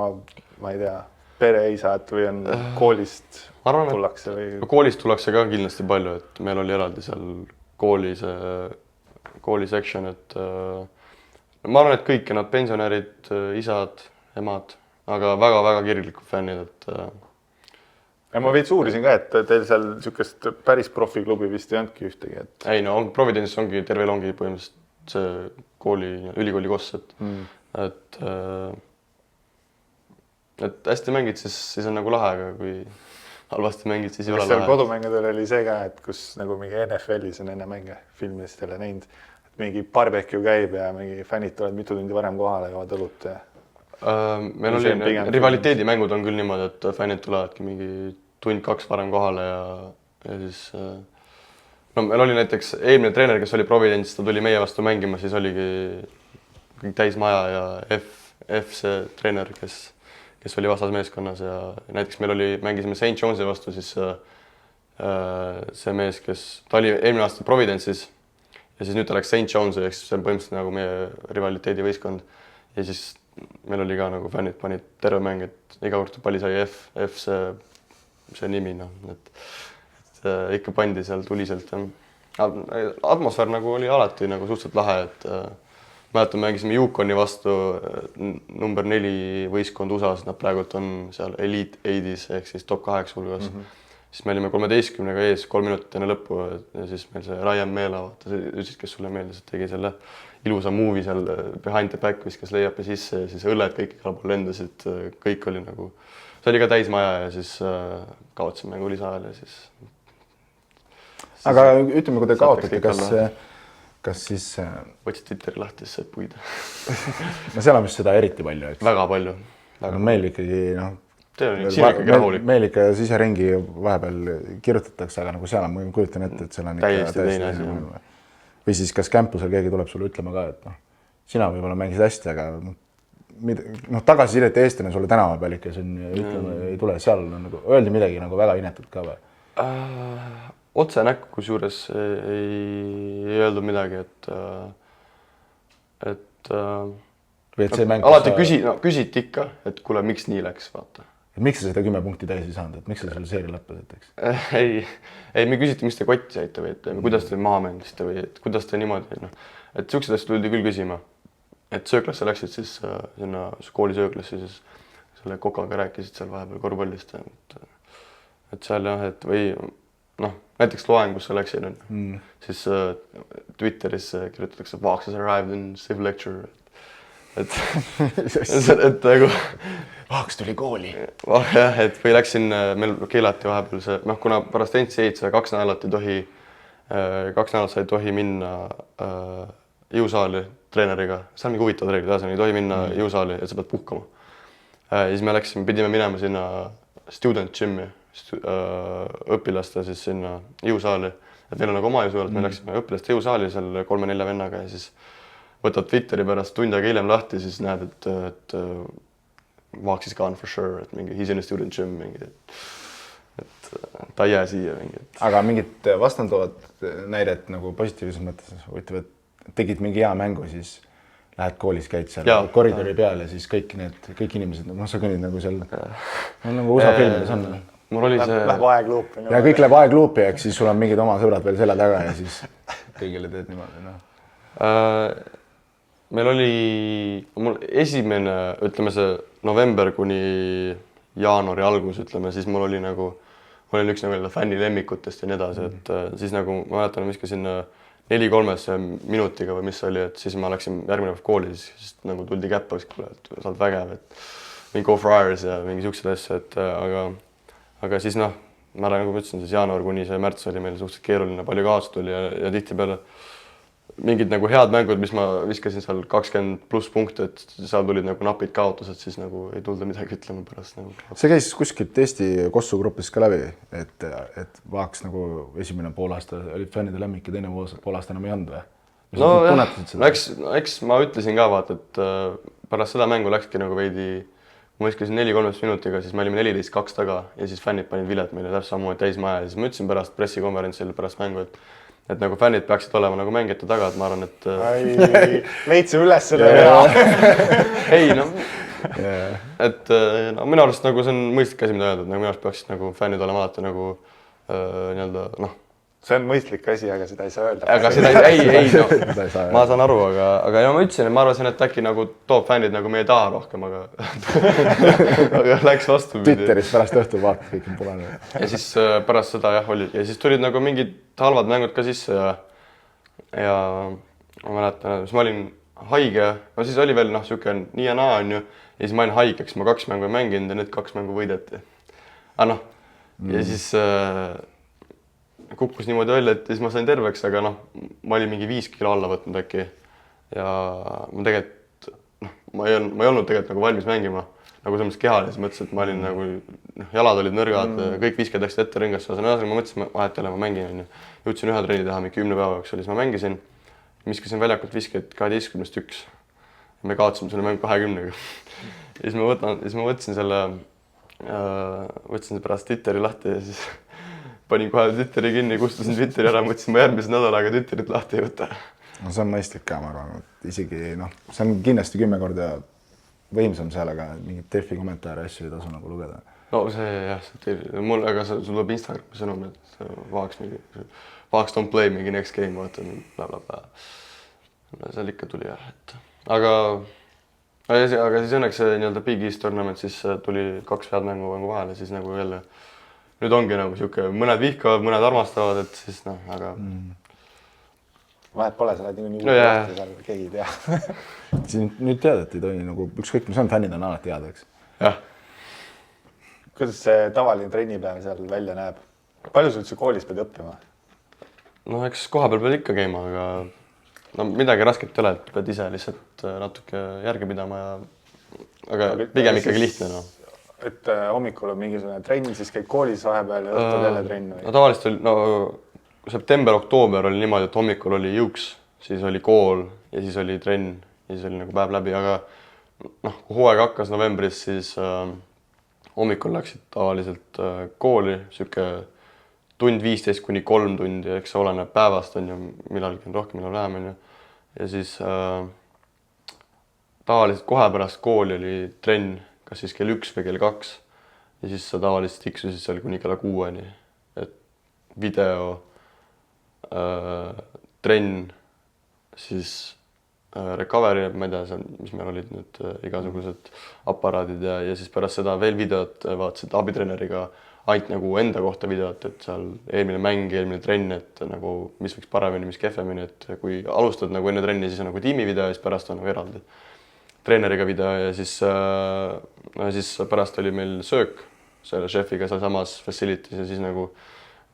ma ei tea, pereisad või on koolist tullakse või? Koolist tullakse ka kindlasti palju, et meil oli eraldi seal kooli section, et ma arvan, et kõik nad pensionärid, isad, emad, aga väga-väga kirglikud fännid, et ja ma veits uurisin ka, et teil seal niisugust päris profiklubi vist ei olnudki ühtegi, et ei no Providence'is ongi terve elu ongi põhimõtteliselt see ülikooli koss, et hästi mängid, siis on nagu lahe, aga kui halvasti mängid, siis ei ole seal lahe. kodumängudel oli see ka, et kus nagu mingi NFL-is on enne mänge filmidest jälle näinud, et mingi barbecue käib ja mingi fännid tulevad mitu tundi varem kohale, joovad õlut ja Meil oli rivaliteedimängud on küll niimoodi, et fännid tulevadki mingi tund-kaks varem kohale ja siis no meil oli näiteks eelmine treener, kes oli Providence'is, ta tuli meie vastu mängima, siis oligi kõik täis maja ja F see treener, kes oli vastasmeeskonnas ja näiteks meil oli, mängisime St. Jones'i vastu, siis see mees, ta oli eelmine aasta Providence'is ja siis nüüd ta läks St. Jones'i, ehk siis see on põhimõtteliselt nagu meie rivaliteedivõistkond ja siis meil oli ka nagu fännid panid terve mäng, et iga kord palli sai F see nimi, noh, et ikka pandi seal tuliselt. Atmosfäär nagu oli alati nagu suhteliselt lahe, et mäletan, mängisime Yukoni vastu number 4 võistkond USA-s, nad praegult on seal Elite 8-is ehk siis top 8 hulgas. Siis me olime 13-ga ees 3 minutit enne lõppu ja siis meil see Ryan Meela, ütlesid, kes sulle meeldis, et tegi selle ilusa movie seal behind the back, viskas layup'i sisse ja siis õlled kõik igal pool lendasid, kõik oli nagu, see oli ka täis maja ja siis kaotasime mängu lisaajal ja siis. Aga ütleme, kui te kaotate, kas siis võtsid Twitteri lahti, siis said puida. No seal on vist seda eriti palju, eks? Väga palju. Meil ikkagi, noh, meil ikka siseringi vahepeal kirjutatakse, aga nagu seal on, ma kujutan ette, et seal on ikka täiesti asi. Või siis kas campusel keegi tuleb sulle ütlema ka, et noh, sina võib-olla mängisid hästi, aga noh, tagasisidet eestlane sulle tänava peal ikka siin ütlema ei tule, seal on nagu, öeldi midagi nagu väga inetut ka või? Otse näkku, kusjuures ei öeldud midagi, et alati küsiti ikka, et kuule, miks nii läks, vaata. Et miks sa seda 10 punkti täis ei saanud, et miks sa selle seeri lõppesid, eks? Ei, me küsiti, mis te kotti saite või et kuidas te maha mängisite või et kuidas te niimoodi, noh, et siuksed asjad tuldi küll küsima, et sööklasse läksid siis sinna kooli sööklasse, siis selle Kokaga rääkisid seal vahepeal korvpallist, et seal jah, et või noh, näiteks loengusse läksin, siis Twitteris kirjutatakse Vaaks has arrived in civil lecture, et nagu Vaaks tuli kooli. Jah, et või läksin, meil keelati vahepeal see, noh, kuna pärast NCAA-d 2 nädalat sa ei tohi minna jõusaali treeneriga, see on mingi huvitav reeglid, ei tohi minna jõusaali, et sa pead puhkama. Ja siis me pidime minema sinna student gym'i, õpilaste siis sinna jõusaali, et meil on nagu oma jõusaal, et me läksime õpilaste jõusaali seal 3-4 vennaga ja siis võtad Twitteri pärast tund aega hiljem lahti, siis näed, et Vaaks is gone for sure, et mingi he's in a student gym, mingi, et ta ei jää siia mingi. Aga mingit vastanduvat näidet nagu positiivses mõttes, võtavad, tegid mingi hea mängu, siis lähed koolis, käid seal koridori peal ja siis kõik inimesed, noh, sa kõnnid nagu seal, nagu USA filmides on. Läheb aegluupi. Ja kõik läheb aegluupi, eks siis sul on mingid oma sõbrad veel selja taga ja siis kõigile teed niimoodi, noh. Meil oli mul esimene, ütleme see november kuni jaanuari algus, ütleme, siis mul oli nagu, mul oli üks nagu fänni lemmikutest ja nii edasi, et siis nagu ma mäletan, viskasin 4-3 minutiga või mis oli, et siis ma läksin järgmine päev kooli, siis nagu tuldi käppa, et sa oled vägev, et mingi go friars ja mingi siuksed asja, et aga siis noh, ma nagu ütlesin, siis jaanuar kuni see märts oli meil suhteliselt keeruline, palju kaotusi tuli ja tihtipeale mingid nagu head mängud, mis ma viskasin seal 20+ punkte, et seal tulid nagu napid kaotused, siis nagu ei tulda midagi ütlema pärast nagu. See käis kuskilt Eesti Kossu grupis ka läbi, et Vaaks nagu esimene poolaasta olid fännide lemmik ja teine poolaasta enam ei olnud või? No eks ma ütlesin ka vaata, et pärast seda mängu läkski nagu veidi, ma viskasin 4-3 minutiga, siis me olime 14-2 taga ja siis fännid panid vilet meile täpselt samamoodi täis maja ja siis ma ütlesin pärast pressikonverentsil pärast mängu, et nagu fännid peaksid olema nagu mängijate taga, et ma arvan, et leidsime üles selle ei no, et no, minu arust nagu see on mõistlik asi, mida öelda, et nagu minu arust peaksid nagu fännid olema alati nagu nii-öelda noh. See on mõistlik asi, aga seda ei saa öelda. Aga seda ei no, ma saan aru, aga ja ma ütlesin, et ma arvasin, et äkki nagu toob fännid nagu meie taha rohkem, aga aga läks vastu. Twitteris pärast õhtul vaatad, kõik on punane. Ja siis pärast seda jah oli ja siis tulid nagu mingid halvad mängud ka sisse ja ma mäletan, siis ma olin haige, no siis oli veel noh, siuke nii ja naa on ju ja siis ma olin haigeks, ma 2 mängu ei mänginud ja need 2 mängu võideti. Aga noh, ja siis kukkus niimoodi välja, et siis ma sain terveks, aga noh, ma olin mingi 5 kilo alla võtnud äkki ja ma tegelikult, noh, ma ei olnud tegelikult nagu valmis mängima nagu selles mõttes kehal ja siis mõtlesin, et ma olin nagu, noh, jalad olid nõrgad, kõik visked läksid ette ringasse, ühesõnaga ma mõtlesin, vahet ei ole, ma mängin, on ju. Jõudsin 1 trenni teha mingi 10 päeva jooksul, siis ma mängisin, miskisin väljakult viskeid 12-st 1 ja me kaotasime selle mängu 20-ga. Ja siis ma võtsin pärast Twitteri lahti ja siis panin kohe Twitteri kinni, kustusin Twitteri ära, mõtlesin, ma järgmise nädalaga Twitterit lahti ei võta. No see on mõistlik ka, ma arvan, et isegi noh, see on kindlasti 10 korda võimsam seal, aga mingit Delfi kommentaare asju ei tasu nagu lugeda. No see jah, mul, aga sul tuleb Instagrami sõnum, et Vaaks don't play mingi next game, vaata, blablabla. Seal ikka tuli jah, et aga siis õnneks see nii-öelda Big East tournament, siis tuli 2 head mängu vahele, siis nagu jälle nüüd ongi nagu siuke, mõned vihkavad, mõned armastavad, et siis noh, aga vahet pole, sa oled nii no, lahti seal, keegi ei tea. Nüüd tead, et ei tohi nagu ükskõik, mis on, fännid on alati head, eks. Jah. Kuidas see tavaline trennipäev seal välja näeb? Palju sa üldse koolis pead õppima? No eks koha peal pead ikka käima, aga no midagi rasket ei ole, et pead ise lihtsalt natuke järgi pidama ja aga pigem ikkagi lihtne, no. Et hommikul on mingisugune trenn, siis käid koolis vahepeal ja õhtul jälle trenn või? No tavaliselt oli, no september-oktoober oli niimoodi, et hommikul oli jõuks, siis oli kool ja siis oli trenn ja siis oli nagu päev läbi, aga noh, kui hooaeg hakkas novembris, siis hommikul läksid tavaliselt kooli, siuke 1:15 kuni 3 tundi, eks see oleneb päevast on ju, millalgi on rohkem, millal vähem on ju. Ja siis tavaliselt kohe pärast kooli oli trenn, kas siis kell 1 või kell 2 ja siis sa tavaliselt tiksusid seal kuni kella 6-ni, et video, trenn, siis recovery, ma ei tea, mis meil olid need igasugused aparaadid ja siis pärast seda veel videot vaatasid abitreeneriga ainult nagu enda kohta videot, et seal eelmine mäng, eelmine trenn, et nagu mis võiks paremini, mis kehvemini, et kui alustad nagu enne trenni, siis on nagu tiimivideo ja siis pärast on nagu eraldi treeneriga video ja siis pärast oli meil söök selle šefiga sealsamas facility's ja siis nagu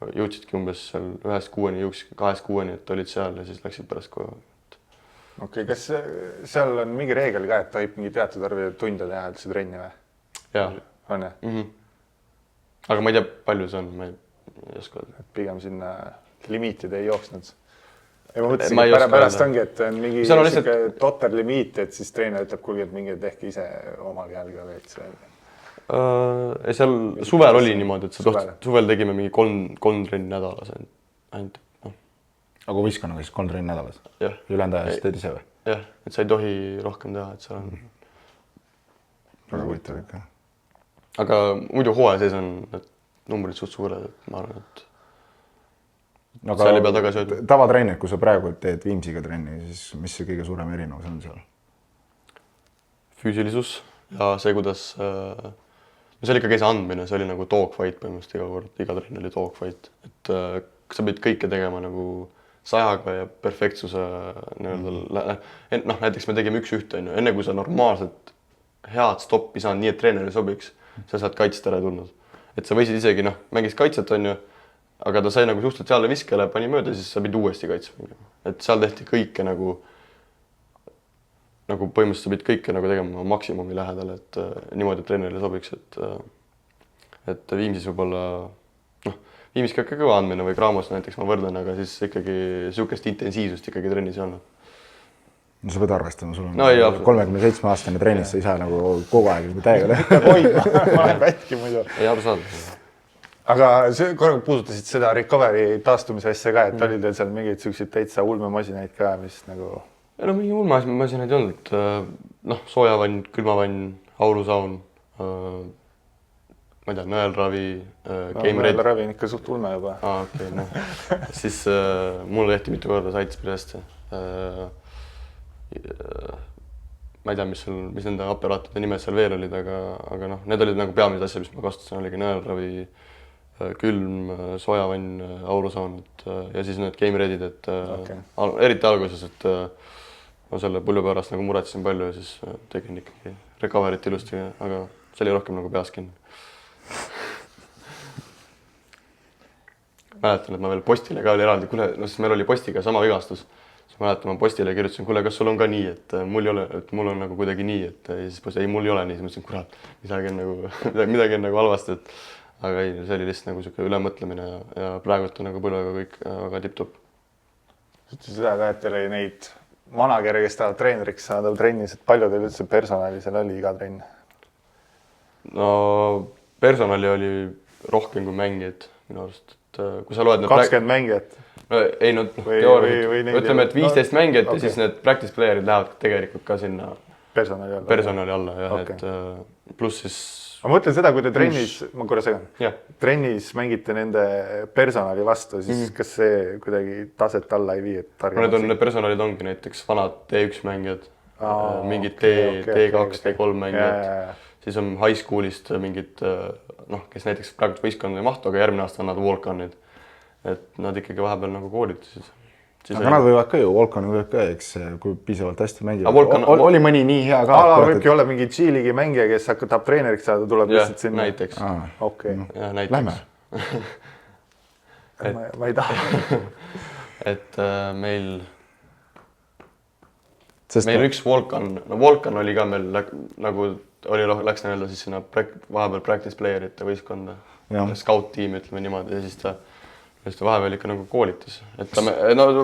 jõudsidki umbes seal 1-6-ni, jõudsid 2-6-ni, et olid seal ja siis läksid pärast koju. Okei, kas seal on mingi reegel ka, et tohib mingi teatud arvi tunde teha üldse trenni või? Jaa. On jah? Aga ma ei tea, palju see on, ma ei oska öelda. Pigem sinna limiitide ei jooksnud. Ja ma mõtlesin, et pärast ongi, et on mingi totter limiit, et siis treener ütleb, kuulge, et mingi tehke ise oma kehalga veits. Seal suvel oli niimoodi, et suvel tegime mingi 3 trenni nädalas ainult. Aga kui viskanaga siis 3 trenni nädalas? Jah. Ülejäänud ajas teed ise või? Jah, et sa ei tohi rohkem teha, et seal on. Väga huvitav ikka. Aga muidu hooaja sees on need numbrid suht suured, et ma arvan, et seal ei pea tagasi öelda. Tavatreener, kui sa praegu teed Viimsiga trenni, siis mis see kõige suurem erinevus on seal? Füüsilisus ja see, kuidas see oli ikkagi see andmine, see oli nagu dogfight põhimõtteliselt iga kord, iga trenn oli dogfight, et sa pidid kõike tegema nagu 100-ga ja perfektsuse nii-öelda, noh näiteks me tegime 1-1 on ju, enne kui sa normaalselt head stoppi saanud nii, et treeneri sobiks, sa saad kaitset ära tulnud. Et sa võisid isegi, noh, mängis kaitset on ju, aga ta sai nagu suhteliselt seale viskele, pani mööda, siis sa pidid uuesti kaitsma. Et seal tehti kõike nagu põhimõtteliselt sa pidid kõike nagu tegema maksimumi lähedal, et niimoodi treenerile sobiks, et Viimsis võib-olla, noh, Viimsis ka kõva andmine või Graamos näiteks ma võrdlen, aga siis ikkagi siukest intensiivsust ikkagi trennis ei olnud. No sa pead arvestama, sul on no, 37-aastane trennis, sa ei saa nagu kogu aeg täiega teha. Hoidma, ma olen pätki muidu. Ei aru saada. aga see korraga puudutasid seda recovery taastumise asja ka, et oli teil seal mingeid selliseid täitsa ulmemasinaid ka, mis nagu... Ja no mingi ulmemasinaid ei olnud, et soojavann, külmavann, aulusaun, ma ei tea, nõelravi, keimreid. Nõelravi on ikka suht ulme juba. Okei, noh. Siis mulle tehti mitu korda, saitis päris hästi. Ma ei tea, mis nende aparaatide nimed seal veel olid, aga noh, need olid nagu peamised asjad, mis ma kasutasin, oligi nõelravi, külm, soojavann, aulusaun ja siis need keimredid, et eriti alguses, et ma selle pulju pärast nagu muretsin palju ja siis tegin ikkagi recovery't ilusti, aga see oli rohkem nagu peas kinni. Mäletan, et ma veel postile ka oli eraldi, siis meil oli postiga sama vigastus. Siis mäletan, ma postile kirjutasin, kuule, kas sul on ka nii, et mul on nagu kuidagi nii, et siis posti, ei, mul ei ole nii, siis mõtlesin, kurat, midagi on nagu halvasti, aga ei, see oli lihtsalt nagu siuke ülemõtlemine ja praegult on nagu põlvega kõik väga tipp-topp. Ütlesin seda ka, et teil oli neid manageri, kes tahavad treeneriks saada trennis, et palju teil üldse personali seal oli iga trenn? No personali oli rohkem kui mängijad minu arust, et kui sa loed... 20 mängijat? No, ei, no teooriat, ütleme, et 15 mängijat ja siis need practice player'id lähevad tegelikult ka sinna personali alla, jah, et pluss siis... Ma mõtlen seda, kui te trennis, ma korra segan, trennis mängite nende personali vastu, siis kas see kuidagi taset alla ei vii? Need personalid ongi näiteks vanad T1 mängijad, mingid T2, T3 mängijad, siis on high school'ist mingid, kes näiteks praegu võistkonda ei mahtu, aga järgmine aasta on nad walk-on'id. Et nad ikkagi vahepeal nagu koolitasid. Aga nad võivad ka ju, Volkani võivad ka, eks, kui piisavalt hästi mängivad. Oli mõni nii hea ka? Võibki olla mingi G-liigi mängija, kes tahab treeneriks saada, tuleb lihtsalt sinna. Näiteks. Okei. Lähme. Ma ei taha. Et meil üks Volkan oli ka meil nagu läks näelda siis sinna vahepeal practice player'ite võistkonda. Scout-tiim, ütleme niimoodi, ja siis ta vahepeal ikka nagu koolitas. Et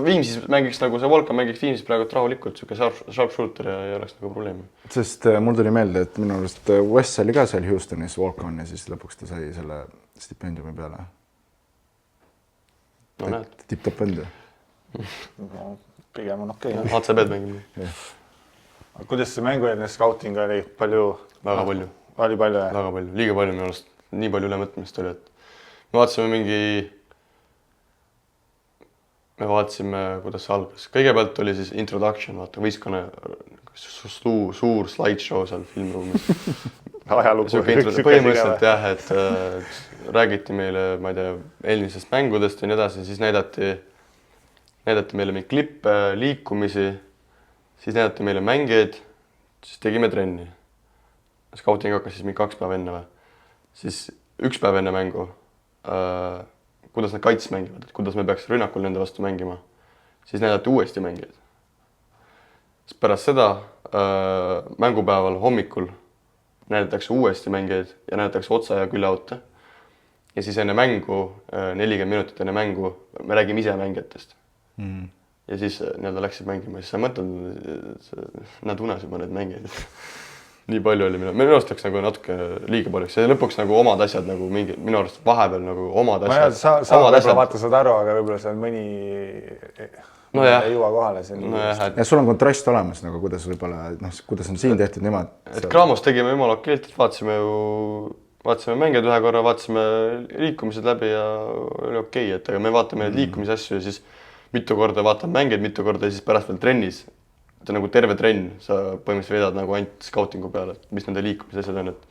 Viimsis mängiks nagu see Volkan mängiks Viimsis praegu rahulikult, siuke sharpshooter ja ei oleks nagu probleemi. Sest mul tuli meelde, et minu arust Wes oli ka seal Houstonis Volkan ja siis lõpuks ta sai selle stipendiumi peale. No näed. Tipp-top vend. Pigem on okei. HCB-d mängime. Kuidas see mängueelne scouting oli? Väga palju. Oli palju, jah? Väga palju. Liiga palju minu arust. Nii palju ülemõtmist oli, et me vaatasime, kuidas see algas. Kõigepealt oli siis introduction, vaata võistkonna suur slideshow seal filmruumis. Põhimõtteliselt jah, et räägiti meile, ma ei tea, eelmisest mängudest ja nii edasi, siis näidati meile mingi klippe, liikumisi, siis näidati meile mängijaid, siis tegime trenni. Scouting hakkas siis mingi 2 päeva enne või. Siis 1 päev enne mängu, kuidas nad kaits mängivad, et kuidas me peaks rünnakul nende vastu mängima. Siis näidati uuesti mängijaid. Siis pärast seda mängupäeval hommikul näidatakse uuesti mängijaid ja näidatakse otsa ja küljeaute. Ja siis enne mängu, 40 minutit enne mängu, me räägime ise mängijatest. Ja siis läksid mängima, siis sa mõtled, nad unes juba need mängijad. Nii palju oli minu arust läks nagu natuke liiga palju. See lõpuks nagu omad asjad nagu mingi, minu arust vahepeal nagu omad asjad. Sa võib-olla vaata saad aru, aga võib-olla seal mõni ei jõua kohale. Ja sul on kontrast olemas, nagu kuidas võib-olla, kuidas on siin tehtud nemad. Et Graamos tegime jumala keelt, et vaatasime mängijad ühe korra, vaatasime liikumised läbi ja oli okei, et aga me vaatame neid liikumisasju ja siis mitu korda vaatame mängijaid, mitu korda ja siis pärast veel trennis. Et nagu terve trenn, sa põhimõtteliselt vedad nagu ainult scoutingu peale, et mis nende liikumisasjad on, et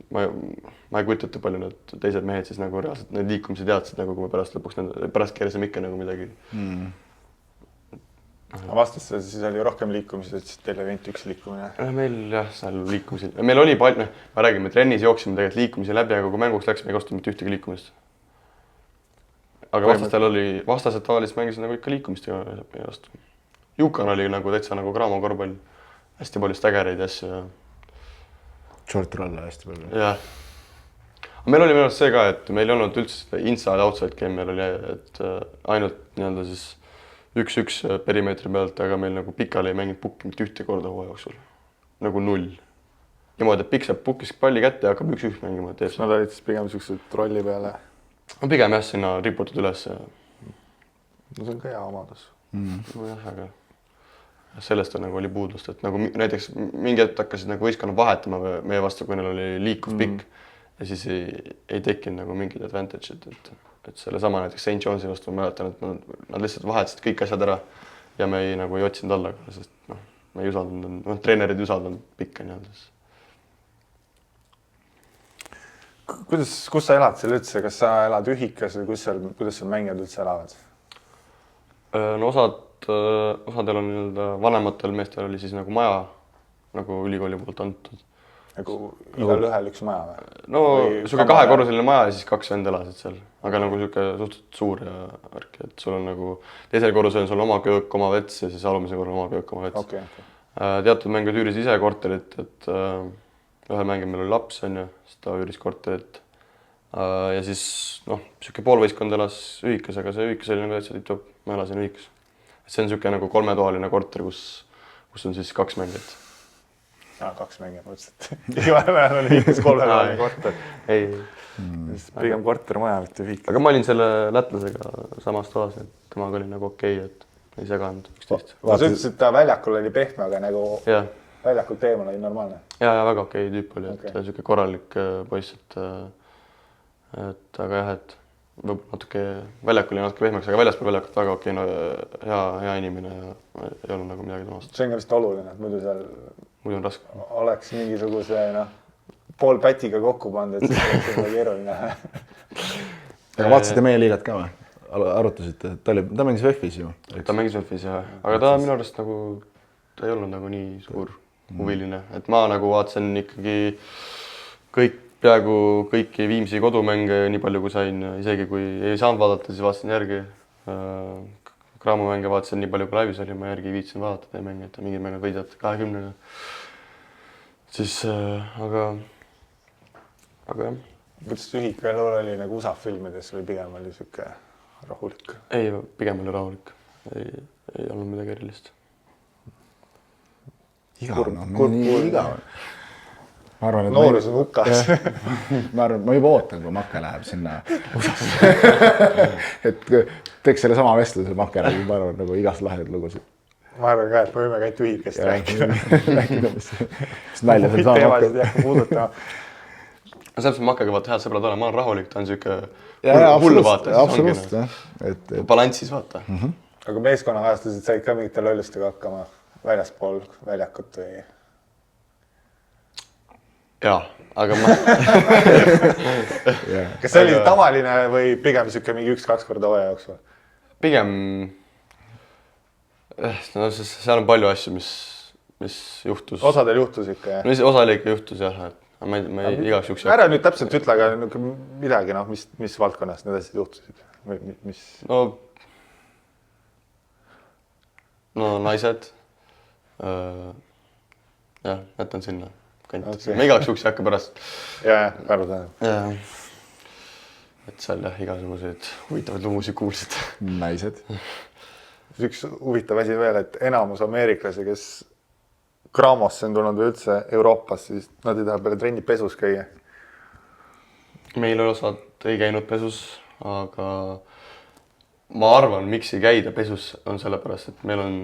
ma ei kujuta palju need teised mehed siis nagu reaalselt need liikumisi teadsid, nagu kui me pärast keerisime ikka nagu midagi. Vastastel siis oli rohkem liikumisi, et teil oli ainult üks liikumine? Meil jah, seal liikumisi. Meil oli palju, ma räägime, trennis jooksime tegelikult liikumisi läbi, aga kui mänguks läks, me ei kostunud mitte ühtegi liikumist. Aga vastased tavaliselt mängisid nagu ikka liikumist ja vastu. Jukan oli nagu täitsa nagu Graamo korvpall. Hästi palju staggereid ja asju. Short rolla hästi palju. Jah. Meil oli minu see ka, et meil ei olnud üldse inside-outside game, meil oli et ainult nii-öelda siis 1-1 perimeetri pealt, aga meil nagu pikali ei mänginud pukki mitte ühte korda hooaja jooksul. Nagu 0. niimoodi, et pikk saab pukis palli kätte ja hakkab üks mängima, teeb Nad olid siis pigem siuksed rolli peale. no pigem jah, sinna riputad üles ja No see on ka hea omadus. nojah, aga sellest on nagu oli puudust, et nagu näiteks mingi hetk hakkasid nagu võistkonna vahetama meie vastu, kui neil oli liikuv pikk ja siis ei tekkinud nagu mingid advantage'id, et sellesama näiteks St. Johnsi vastu ma mäletan, et nad lihtsalt vahetasid kõik asjad ära ja me ei otsinud alla, sest me ei usaldanud, treenerid ei usaldanud pikka nii-öelda. Kus sa elad seal üldse, kas sa elad ühikas või kuidas seal mängijad üldse elavad? No osadel on nii-öelda vanematel meestel oli siis nagu maja nagu ülikooli poolt antud. Nagu igal ühel üks maja või? No siuke kahekorruseline maja ja siis 2 vend elasid seal, aga nagu siuke suhteliselt suur ja värk, et sul on nagu teisel korrusel on sul oma köök, oma vets ja siis alumisel korrusel oma köök, oma vets. Okay. Teatud mängijad üüris ise korterit, et ühel mängijal meil oli laps, on ju, siis ta üüris korterit. Ja siis siuke poolvõistkond elas ühikas, aga see ühikas oli nagu täitsa tipp-topp, ma elasin ühikas. See on siuke nagu 3-toaline korter, kus on siis 2 mängijat. 2 mängijat mõtlesid. Igal ajal oli ühikas 3-toaline korter. Ei. Pigem kortermaja, mitte ühikas. Aga ma olin selle lätlasega samas toas, et temaga oli nagu okei, et ei seganud üksteist. Sa ütlesid, et ta väljakul oli pehme, aga nagu väljakult teemal oli normaalne. Ja väga okei tüüp oli, et siuke korralik poiss, et aga jah, et natuke väljakul oli natuke pehmeks, aga väljaspool väljakut väga okei, hea inimene ja ei olnud nagu midagi temast. See on ka vist oluline, et muidu seal on raske. Oleks mingisuguse pool pätiga kokku pandud, et siis oleks väga keeruline. Aga vaatasite meie liigat ka või? Arutasite, et ta mängis VEF-is ju. Ta mängis VEF-is jah, aga ta minu arust nagu, ta ei olnud nagu nii suur huviline, et ma nagu vaatasin ikkagi peaaegu kõiki Viimsi kodumänge nii palju kui sain, isegi kui ei saanud vaadata, siis vaatasin järgi. Cramo mänge vaatasin nii palju kui laivis oli, ma järgi viitsin vaadata teie mänge, et mingid mängud võidjad 20-ga. Siis, aga jah. Kuidas ühika elu oli nagu USA filmides või pigem oli siuke rahulik? Ei, pigem oli rahulik. Ei olnud midagi erilist. Igav, nii igav. Noorus on hukas. Ma juba ootan, kui Make läheb sinna USA-sse. Et teeks selle sama vestluse Make räägib, ma arvan, nagu igast lahedaid lugusid. Ma arvan ka, et me võime käit ühikast rääkida. Rääkida, mis nalja seal sama teemasid ei hakka puudutama. Selles Makega vaata head sõbrad olen, ma olen rahulik, ta on siuke hullu vaata. Absoluutselt. Balanssis vaata. Aga meeskonna ajastused said ka mingite lollustega hakkama väljaspool väljakut või? Jaa, aga ma... Kas see oli tavaline või pigem siuke mingi 1-2 korda hooaja jooksul? Pigem... seal on palju asju, mis juhtus. Osadel juhtus ikka, jah? No osadel ikka juhtus, jah. Ma ei igaks juks... Ära nüüd täpselt ütle, aga midagi, mis valdkonnas need asjad juhtusid? No naised. Jah, jätan sinna. Ma igaks juks ei hakka pärast. Jah, aru tähendab. Et seal jah, igasuguseid huvitavaid lumusid kuulsid. Naised. Üks huvitav asi veel, et enamus ameeriklasi, kes Cramosse on tulnud või üldse Euroopas, siis nad ei taha peale trenni pesus käia. Meil osad ei käinud pesus, aga ma arvan, miks ei käida pesus on sellepärast, et meil on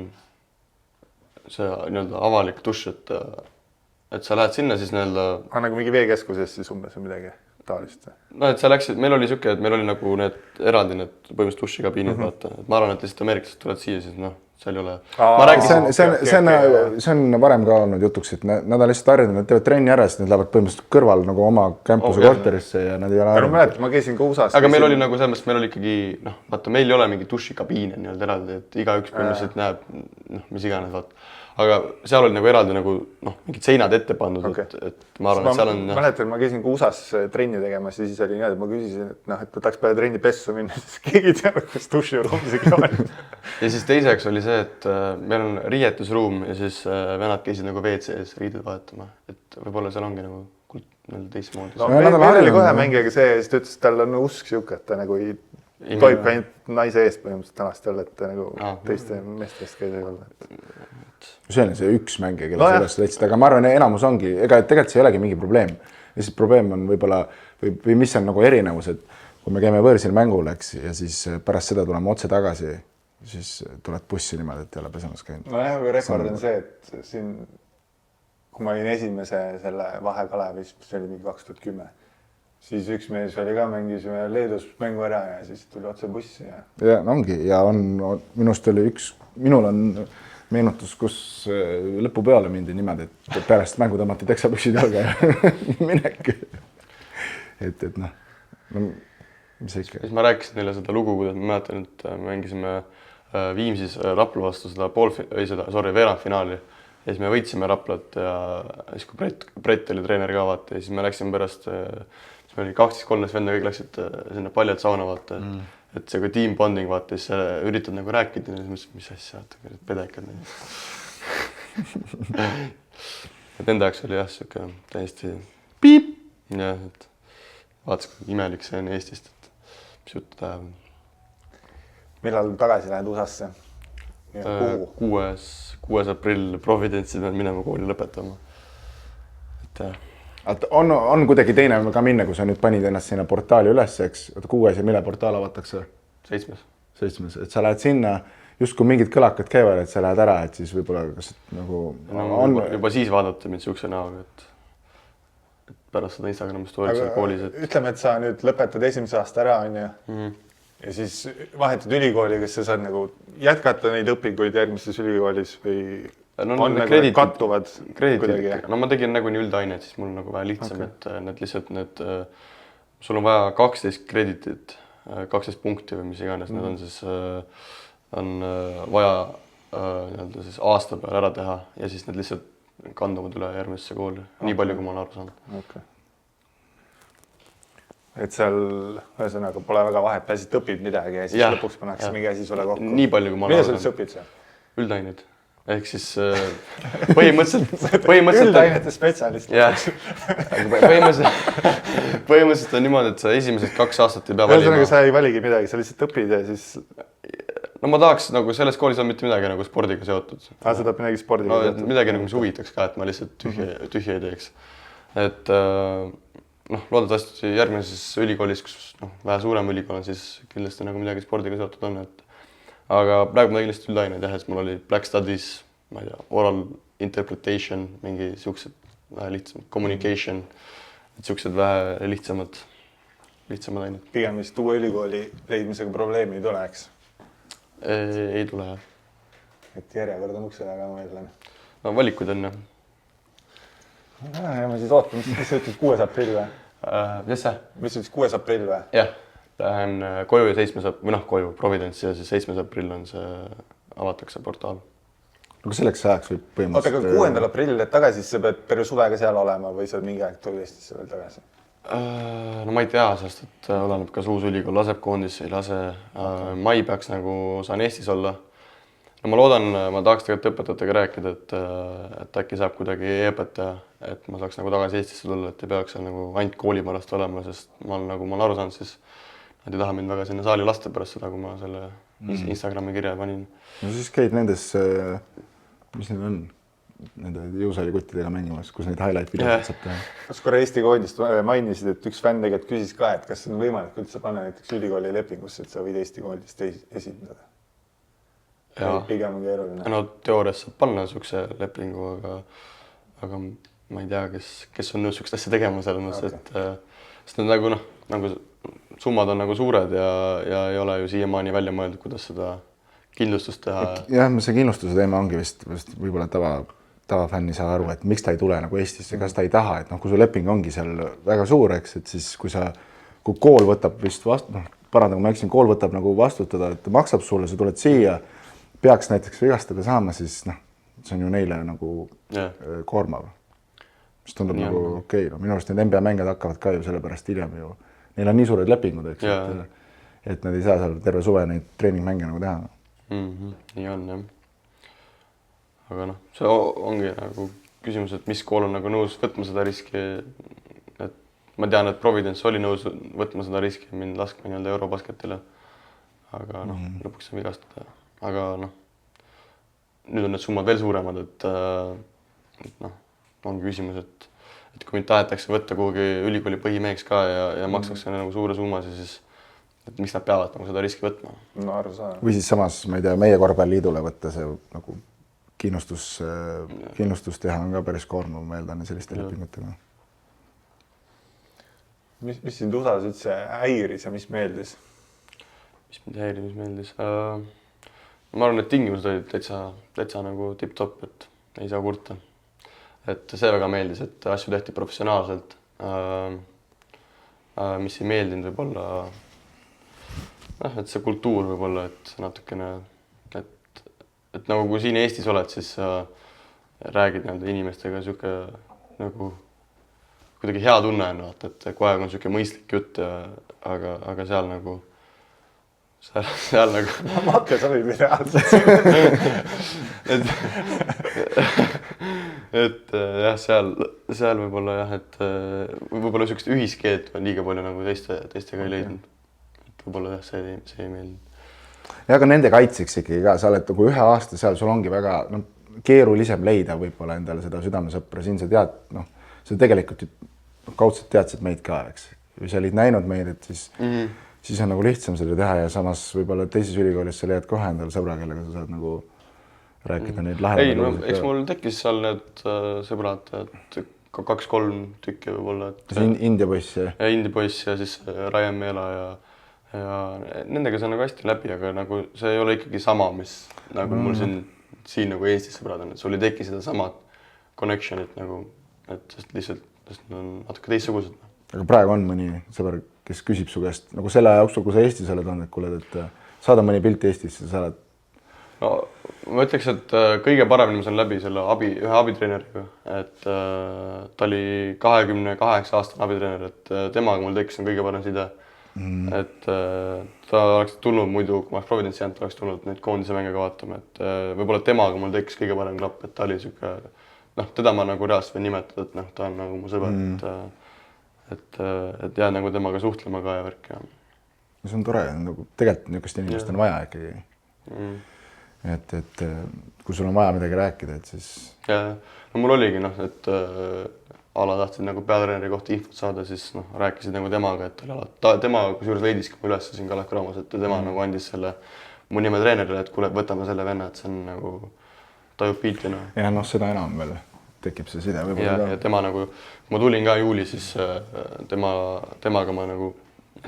see nii-öelda avalik duš, et sa lähed sinna siis nii-öelda... Nagu mingi veekeskuses siis umbes või midagi taolist? No, et sa läksid, meil oli siuke, et meil oli nagu need eraldi need põhimõtteliselt dušikabiinid, vaata. Et ma arvan, et lihtsalt ameeriklased tulevad siia, siis seal ei ole... See on varem ka olnud jutuks, et nad on lihtsalt harjunud, nad teevad trenni ära, siis nad lähevad põhimõtteliselt kõrval nagu oma campuse korterisse ja nad ei ole harjunud. Ma mäletan, ma käisin ka USA-s. Aga meil oli nagu selles mõttes, meil oli ikkagi, vaata, meil ei ole mingi dušikabiine nii-öelda eraldi, et igaüks põhimõtteliselt näeb, mis iganes, vaata. Aga seal oli nagu eraldi nagu, mingid seinad ette pandud, et ma arvan, et seal on... Ma mäletan, ma käisin ka USA-s trenni tegemas ja siis oli nii, et ma küsisin, et tahaks peale trenni pessu minna, siis keegi ei teadnud, kus duširuumis ikka oli. Ja siis teiseks oli see, et meil on riietusruum ja siis venad käisid nagu WC-s riided vahetama, et võib-olla seal ongi nagu teistmoodi. Meil oli kohe mängijaga see ja siis ta ütles, et tal on usk siuke, et ta nagu ei toib ka ainult naise eest põhimõtteliselt tänast olla, et ta nagu teiste meeste eest käida ei ole. see on see üks mängija, kelle sa üles leidsid, aga ma arvan, enamus ongi, ega tegelikult see ei olegi mingi probleem. Lihtsalt probleem on võib-olla või mis on nagu erinevus, et kui me käime võõrsil mängul, eks, ja siis pärast seda tuleme otse tagasi, siis tuled bussi niimoodi, et ei ole pesemas käinud. Nojah, aga rekord on see, et siin, kui ma olin esimese selle Vahekalevis, mis oli mingi 2010, siis üks mees oli ka, mängisime Leedus mängu ära ja siis tuli otse bussi. Ja ongi, ja minust oli minul on meenutus, kus lõpu peale mindi niimoodi, et pärast mängu tõmmati teksapüksid jalga ja minek. Et noh, mis ikka. Siis ma rääkisin neile seda lugu, kuidas ma mäletan, et mängisime Viimsis Rapla vastu seda veerandfinaali. Ja siis me võitsime Raplat ja siis kui Brett oli treener ka vaata ja siis me läksime pärast, siis me oli 12-13 venda, kõik läksid sinna paljalt sauna vaata. Et see kui team bonding vaata, siis üritad nagu rääkida, mis asja, pedekad. Et enda jaoks oli jah, siuke täiesti piip. Jah, et vaatas, kui imelik see on Eestist, et mis juttu täheb. Millal tagasi lähed USA-sse? 6. aprill Providence'i pean minema kooli lõpetama. Et on kuidagi teine ka minna, kui sa nüüd panid ennast sinna portaali üles, eks, 6. ja mille portaal avatakse? 7. Et sa lähed sinna, just kui mingid kõlakad käivad, et sa lähed ära, et siis võib-olla kas nagu juba siis vaadata mind siukse näoga, et pärast seda Instagramist hoolitsen koolis. Ütleme, et sa nüüd lõpetad esimese aasta ära, on ju? Ja siis vahetad ülikooli, kas sa saad nagu jätkata neid õpinguid järgmises ülikoolis või on nagu kattuvad kuidagi? No ma tegin nagu nii üldaineid, siis mul on nagu vähe lihtsam, et need lihtsalt sul on vaja 12 kreditit, 12 punkti või mis iganes, need on siis on vaja siis aasta peale ära teha ja siis need lihtsalt kanduvad üle järgmisse kooli, nii palju, kui ma olen aru saanud. Okay. Et seal ühesõnaga pole väga vahet, pääsid õpid midagi ja siis lõpuks pannakse mingi asi sulle kokku. Nii palju, kui ma olen aru saanud. Mida sa õpid seal? Üldaineid. Ehk siis põhimõtteliselt üldainete spetsialist. Põhimõtteliselt on niimoodi, et sa esimesed 2 aastat ei pea valima. Ühesõnaga sa ei valigi midagi, sa lihtsalt õpid ja siis... No ma tahaks nagu selles koolis on mitte midagi nagu spordiga seotud. Sa tahad midagi spordiga seotud? Midagi nagu mis huvitaks ka, et ma lihtsalt tühja ei teeks. Et loodetavasti järgmises ülikoolis, kus vähe suurem ülikool on, siis kindlasti nagu midagi spordiga seotud on. Aga praegu ma tegin lihtsalt üldaineid, et mul oli Black Studies, ma ei tea, oral interpretation, mingi siuksed vähe lihtsamad, communication, et siuksed vähe lihtsamad ained. Pigem vist uue ülikooli leidmisega probleemi ei tule, eks? Ei tule, jah. Et järjekord on ukse taga, ma ütlen. No valikuid on, jah. Ja ma siis ootan, mis sa ütled 6. aprill või? Mis see? Mis sa ütles 6. aprill või? Jah, lähen koju ja 7. koju Providence ja siis 7. aprill on see, avatakse portaal. Aga selleks ajaks võib põhimõtteliselt... Oota, aga 6. aprill tagasi, siis sa pead terve suvega seal olema või sa mingi aeg tuli Eestisse veel tagasi? No ma ei tea, sest et oleneb, kas uus ülikool laseb koondisse, ei lase. Mai peaks nagu saan Eestis olla. No ma loodan, ma tahaks tegelikult õpetajatega rääkida, et äkki saab kuidagi e-õpetaja, et ma saaks nagu tagasi Eestisse tulla, et ei peaks seal nagu ainult kooli pärast olema, sest ma olen aru saanud, siis nad ei taha mind väga sinna saali lasta pärast seda, kui ma selle Instagrami kirja panin. No siis käid nendes, mis need on, nende jõusaalikuttidega mängimas, kus neid highlight videosid saab teha. Kas korra Eesti koondist mainisid, et üks fänn tegelikult küsis ka, et kas on võimalik üldse panna näiteks ülikooli lepingusse, et sa võid Eesti koondist esindada? Pigem on keeruline. No teoorias saab panna siukse lepingu, aga ma ei tea, kes on nõus siukest asja tegema selles mõttes, et need nagu summad on nagu suured ja ei ole ju siiamaani välja mõeldud, kuidas seda kindlustust teha. Jah, see kindlustuse teema ongi vist võib-olla tavafänn ei saa aru, et miks ta ei tule nagu Eestisse, kas ta ei taha, et kui su leping ongi seal väga suur, eks, et siis kui kool võtab vist parandab, kui ma eksin, kool võtab nagu vastutada, et maksab sulle, sa tuled siia, peaks näiteks vigastada saama, siis see on ju neile nagu koormav. Mis tundub nagu okei. Minu arust need NBA mängijad hakkavad ka ju sellepärast hiljem ju. Neil on nii suured lepingud, eks, et nad ei saa seal terve suve neid treeningmänge nagu teha. Nii on, jah. Aga see ongi nagu küsimus, et mis kool on nagu nõus võtma seda riski. Et ma tean, et Providence oli nõus võtma seda riski ja mind laskma nii-öelda Eurobasketile. Aga lõpuks on vigastada. Aga nüüd on need summad veel suuremad, et noh, ongi küsimus, et kui mind tahetakse võtta kuhugi ülikooli põhimeheks ka ja makstakse nagu suure summasid, siis et miks nad peavad nagu seda riski võtma. No arusaadav. või siis samas, ma ei tea, meie korvpalliliidule võtta see nagu kindlustus teha on ka päris koormav, ma eeldan, selliste lepingutega. Mis sind USA-s üldse häiris ja mis meeldis? Mis mind häiris, mis meeldis? Ma arvan, et tingimused olid täitsa nagu tipp-topp, et ei saa kurta. Et see väga meeldis, et asju tehti professionaalselt. Mis ei meeldinud võib-olla, et see kultuur võib-olla, et natukene, et nagu kui siin Eestis oled, siis räägid inimestega siuke nagu kuidagi hea tunne on, et kogu aeg on siuke mõistlik jutt, aga seal nagu Mattias oli reaalselt. et jah, seal võib-olla jah, et võib-olla siukest ühiskeelt on liiga palju nagu teistega ei leidnud. Et võib-olla jah, see ei meeldinud. Ja aga nende kaitseks ikkagi ka, sa oled nagu 1 aasta seal, sul ongi väga keerulisem leida võib-olla endale seda südamesõpra. Siin sa tead, sa tegelikult kaudselt teadsid meid ka, eks. Või sa olid näinud meid, et siis on nagu lihtsam seda teha ja samas võib-olla teises ülikoolis sa leiad kohe endale sõbra, kellega sa saad nagu rääkida neid lahedamaid. Ei, no eks mul tekkis seal need sõbrad, et 2-3 tükki võib-olla. India poiss ja? India poiss ja siis Ryan Meela ja nendega see on nagu hästi läbi, aga nagu see ei ole ikkagi sama, mis nagu mul siin nagu Eestis sõbrad on, et sul ei teki seda samad connection'it nagu, et lihtsalt nad on natuke teistsugused. Aga praegu on mõni sõber, kes küsib su käest, nagu selle jooksul, kui sa Eestis oled olnud, et kuule, et saada mõni pilt Eestisse, sa oled? No ma ütleks, et kõige paremini ma saan läbi selle ühe abitreeneriga, et ta oli 28-aastane abitreener, et temaga mul tekkis on kõige parem side. Et ta oleks tulnud muidu, kui ma oleks Providence jäänud, ta oleks tulnud neid koondise mänge ka vaatama, et võib-olla temaga mul tekkis kõige parem klapp, et ta oli siuke, teda ma nagu reaalselt võin nimetada, et ta on nagu mu sõber, et jään nagu temaga suhtlema ka ja värk. See on tore, nagu tegelikult niisugust inimest on vaja ikkagi. Et kui sul on vaja midagi rääkida, et siis... Ja, no mul oligi, et ala tahtsid nagu peatreeneri kohta infot saada, siis rääkisid nagu temaga, et tema kusjuures leidiski mu üles siin Kalev Cramo's, et tema nagu andis selle mu nime treenerile, et kuule, võtame selle venna, et see on nagu tajub piitina. Ja seda enam veel tekib see side võib-olla. Ja tema nagu, kui ma tulin ka juuli, siis temaga ma nagu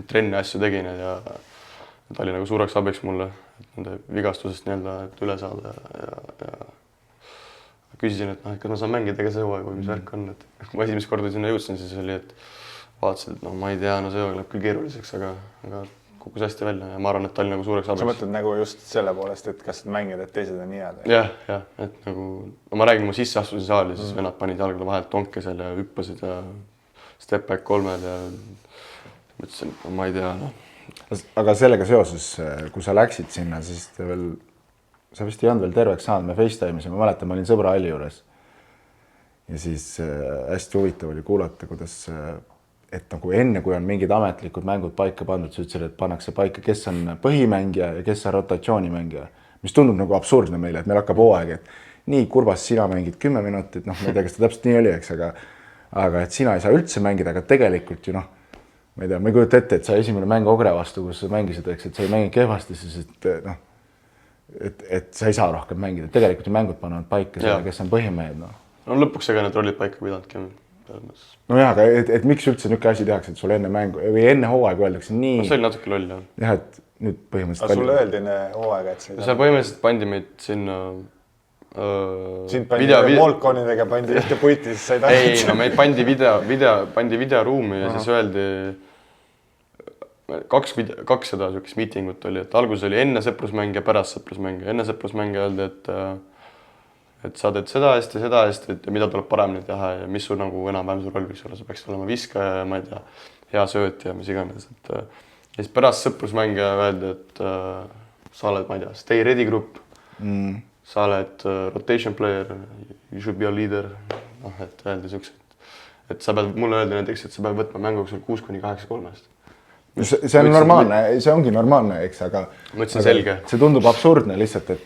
trenni asju tegin ja ta oli nagu suureks abiks mulle, et nende vigastusest et üle saada ja küsisin, et kas ma saan mängida ka see hooaeg või mis värk on, et kui ma esimest korda sinna jõudsin, siis oli, et vaatasid, et ma ei tea, see hooaeg läheb küll keeruliseks, aga kukkus hästi välja ja ma arvan, et ta oli nagu suureks abiks. Sa mõtled nagu just selle poolest, et kas mängid, et teised on nii head? Jah, et nagu, ma räägin, ma sisse astusin saali, siis vennad panid jalgade vahelt tonke seal ja hüppasid ja step back 3 ja mõtlesin, et ma ei tea. Aga sellega seoses, kui sa läksid sinna, siis sa vist ei olnud veel terveks saanud, me FaceTime'is, ma mäletan, ma olin sõbra Alli juures. Ja siis hästi huvitav oli kuulata, kuidas, et nagu enne, kui on mingid ametlikud mängud paika pandud, sa ütlesid, et pannakse paika, kes on põhimängija ja kes on rotatsioonimängija. Mis tundub nagu absurdne meile, et meil hakkab hooaeg, et nii Kurbas, sina mängid 10 minutit, ma ei tea, kas ta täpselt nii oli, eks, aga et sina ei saa üldse mängida, aga tegelikult ju ma ei tea, ma ei kujuta ette, et sa esimene mäng Ogre vastu, kus sa mängisid, eks, et sa ei mängi kehvasti, siis et sa ei saa rohkem mängida. Tegelikult ju mängud panevad paika selle, kes on põhimehed. No lõpuks ega need rollid paika pidanudki. No jah, aga et miks üldse niisugune asi tehakse, et sul enne mängu või enne hooaega öeldakse nii... See oli natuke loll, jah. Jah, et nüüd põhimõtteliselt... Aga sulle öeldi enne hooaega, et see... Seal põhimõtteliselt pandi meid sinna... Sind pandi Molkonidega pandi ühte puiti, siis sai tahtnud... Ei, no meid pandi videoruumi ja siis öeldi... 2 seda siukest miitingut oli, et alguses oli enne sõprusmäng ja pärast sõprusmäng. Enne sõprusmäng öeldi, et sa teed seda hästi ja mida tuleb paremini teha ja mis sul nagu enam-vähem su roll võiks olla. Sa peaks olema viskaja ja ma ei tea, hea sööt ja mis iganes. Ja siis pärast sõprusmäng öeldi, et sa oled, ma ei tea, stay ready group. Sa oled rotation player, you should be a leader. Et öeldi siuksed, et sa pead, mulle öeldi näiteks, et sa pead võtma mängu 6-8-3. see on normaalne, see ongi normaalne, eks, aga mõtlesin selge. See tundub absurdne lihtsalt, et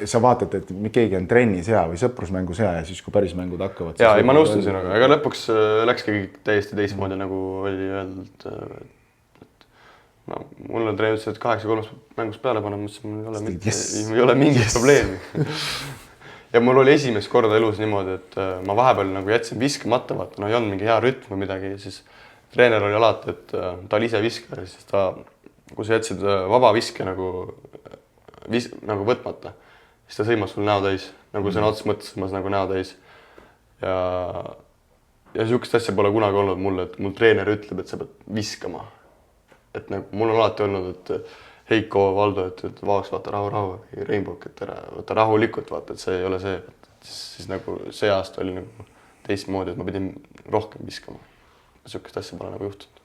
sa vaatad, et keegi on trennis hea või sõprusmängus hea ja siis, kui päris mängud hakkavad. Jaa, ei ma nõustun sinuga, aga lõpuks läkski kõik täiesti teistmoodi, nagu oli öeldud. Mulle treener ütles, et 8-3 mängus peale paneb, mõtlesin, mul ei ole mingit probleemi. Ja mul oli esimest korda elus niimoodi, et ma vahepeal nagu jätsin viskamata, vaata, ei olnud mingi hea rütm või midagi, siis treener oli alati, et ta oli ise viskaja, siis ta, kui sa jätsid vaba viske nagu võtmata, siis ta sõimas sul näo täis, nagu sõna otseses mõttes sõimas nagu näo täis. Ja niisugust asja pole kunagi olnud mulle, et mul treener ütleb, et sa pead viskama. Et nagu mul on alati olnud, et Heiko, Valdo, et vaaks, vaata rahu, Rainbow, et vaata rahulikult, vaata, et see ei ole see. Siis nagu see aasta oli nagu teistmoodi, et ma pidin rohkem viskama. Niisugust asja pole nagu juhtunud.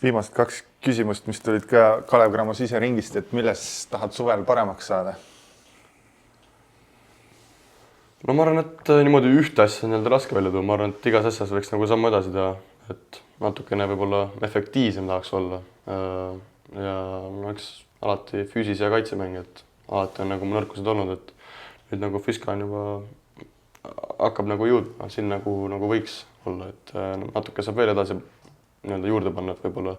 Viimased 2 küsimust, mis tulid ka Kalev Cramos ise ringist, et milles tahad suvel paremaks saada? No ma arvan, et niimoodi ühte asja on raske välja tuua. Ma arvan, et igas asjas võiks nagu sammu edasi teha, et natukene võib-olla efektiivsem tahaks olla. Ja ma oleks alati füüsis- ja kaitsemäng, et alati on nagu nõrkused olnud, et nüüd nagu Fiska on juba hakkab nagu jõudma sinna, nagu võiks olla, et natuke saab veel edasi juurde panna, et võib-olla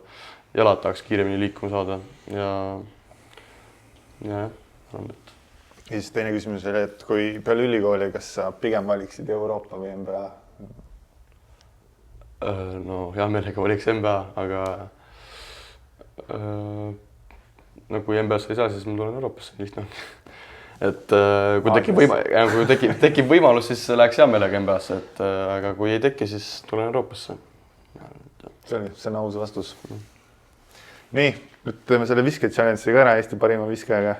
jalad tahaks kiiremini liikuma saada ja arvan, et. Ja siis teine küsimus oli, et kui peale ülikooli, kas sa pigem valiksid Euroopa või NBA? No hea meelega valiks NBA, aga kui NBA-sse ei saa, siis ma tulen Euroopasse, lihtne. Et kui tekib võimalus, siis läheks hea meelega NBA-sse, aga kui ei teki, siis tulen Euroopasse. See on aus vastus. Nii, nüüd teeme selle viske challenge'i ka ära Eesti parima viskajaga.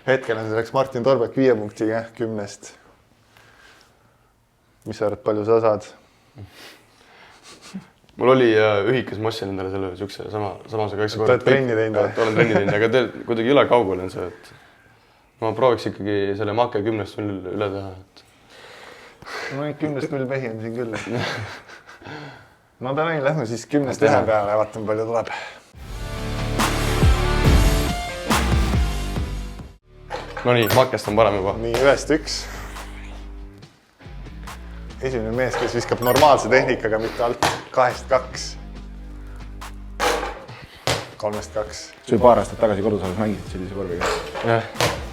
Hetkel on selleks Martin Torbek 5 punktiga 10. Mis sa arvad, palju sa saad? Mul oli ühikas mossin endale selle siukse samasega 9 korda. Oled trenni teinud? Olen trenni teinud, aga kuidagi üle kaugel on see, et ma prooviks ikkagi selle Make 10 üle teha. No 10-0 mehi on siin küll. No täna lähme siis 10 ühe peale ja vaatame, palju tuleb. No nii, Makest on parem juba. Nii, 1-1. Esimene mees, kes viskab normaalse tehnikaga, mitte alt 2-2. 3-2. See oli paar aastat tagasi kodus alles mängisid sellise korviga. Jah.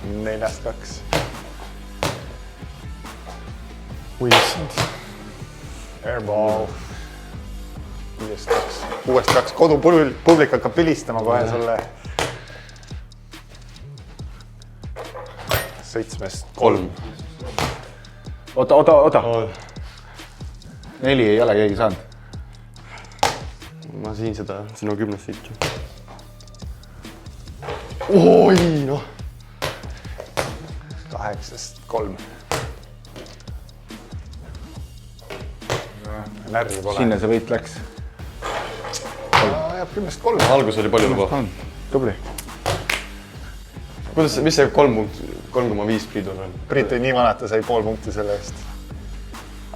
4-2. Uissand. Airball. 5-2. 6-2. Kodupublik hakkab pilistama kohe sulle. 7-3. Oota. 4 ei ole keegi saanud. Ma siin seda sinu 10 siit. Oi, noh. 8-3. Närvi pole. Sinna see võit läks. Jääb 10-3. Algus oli palju luba. Tubli. Mis see 3,5 Priidul on? Priit oli nii vana, et ta sai pool punkti selle eest.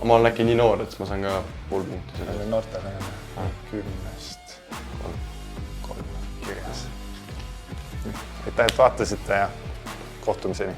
Ma olen äkki nii noor, et ma saan ka pool punkti selle eest. Noortele 10-3 kirjas. Aitäh, et vaatasite ja kohtumiseni.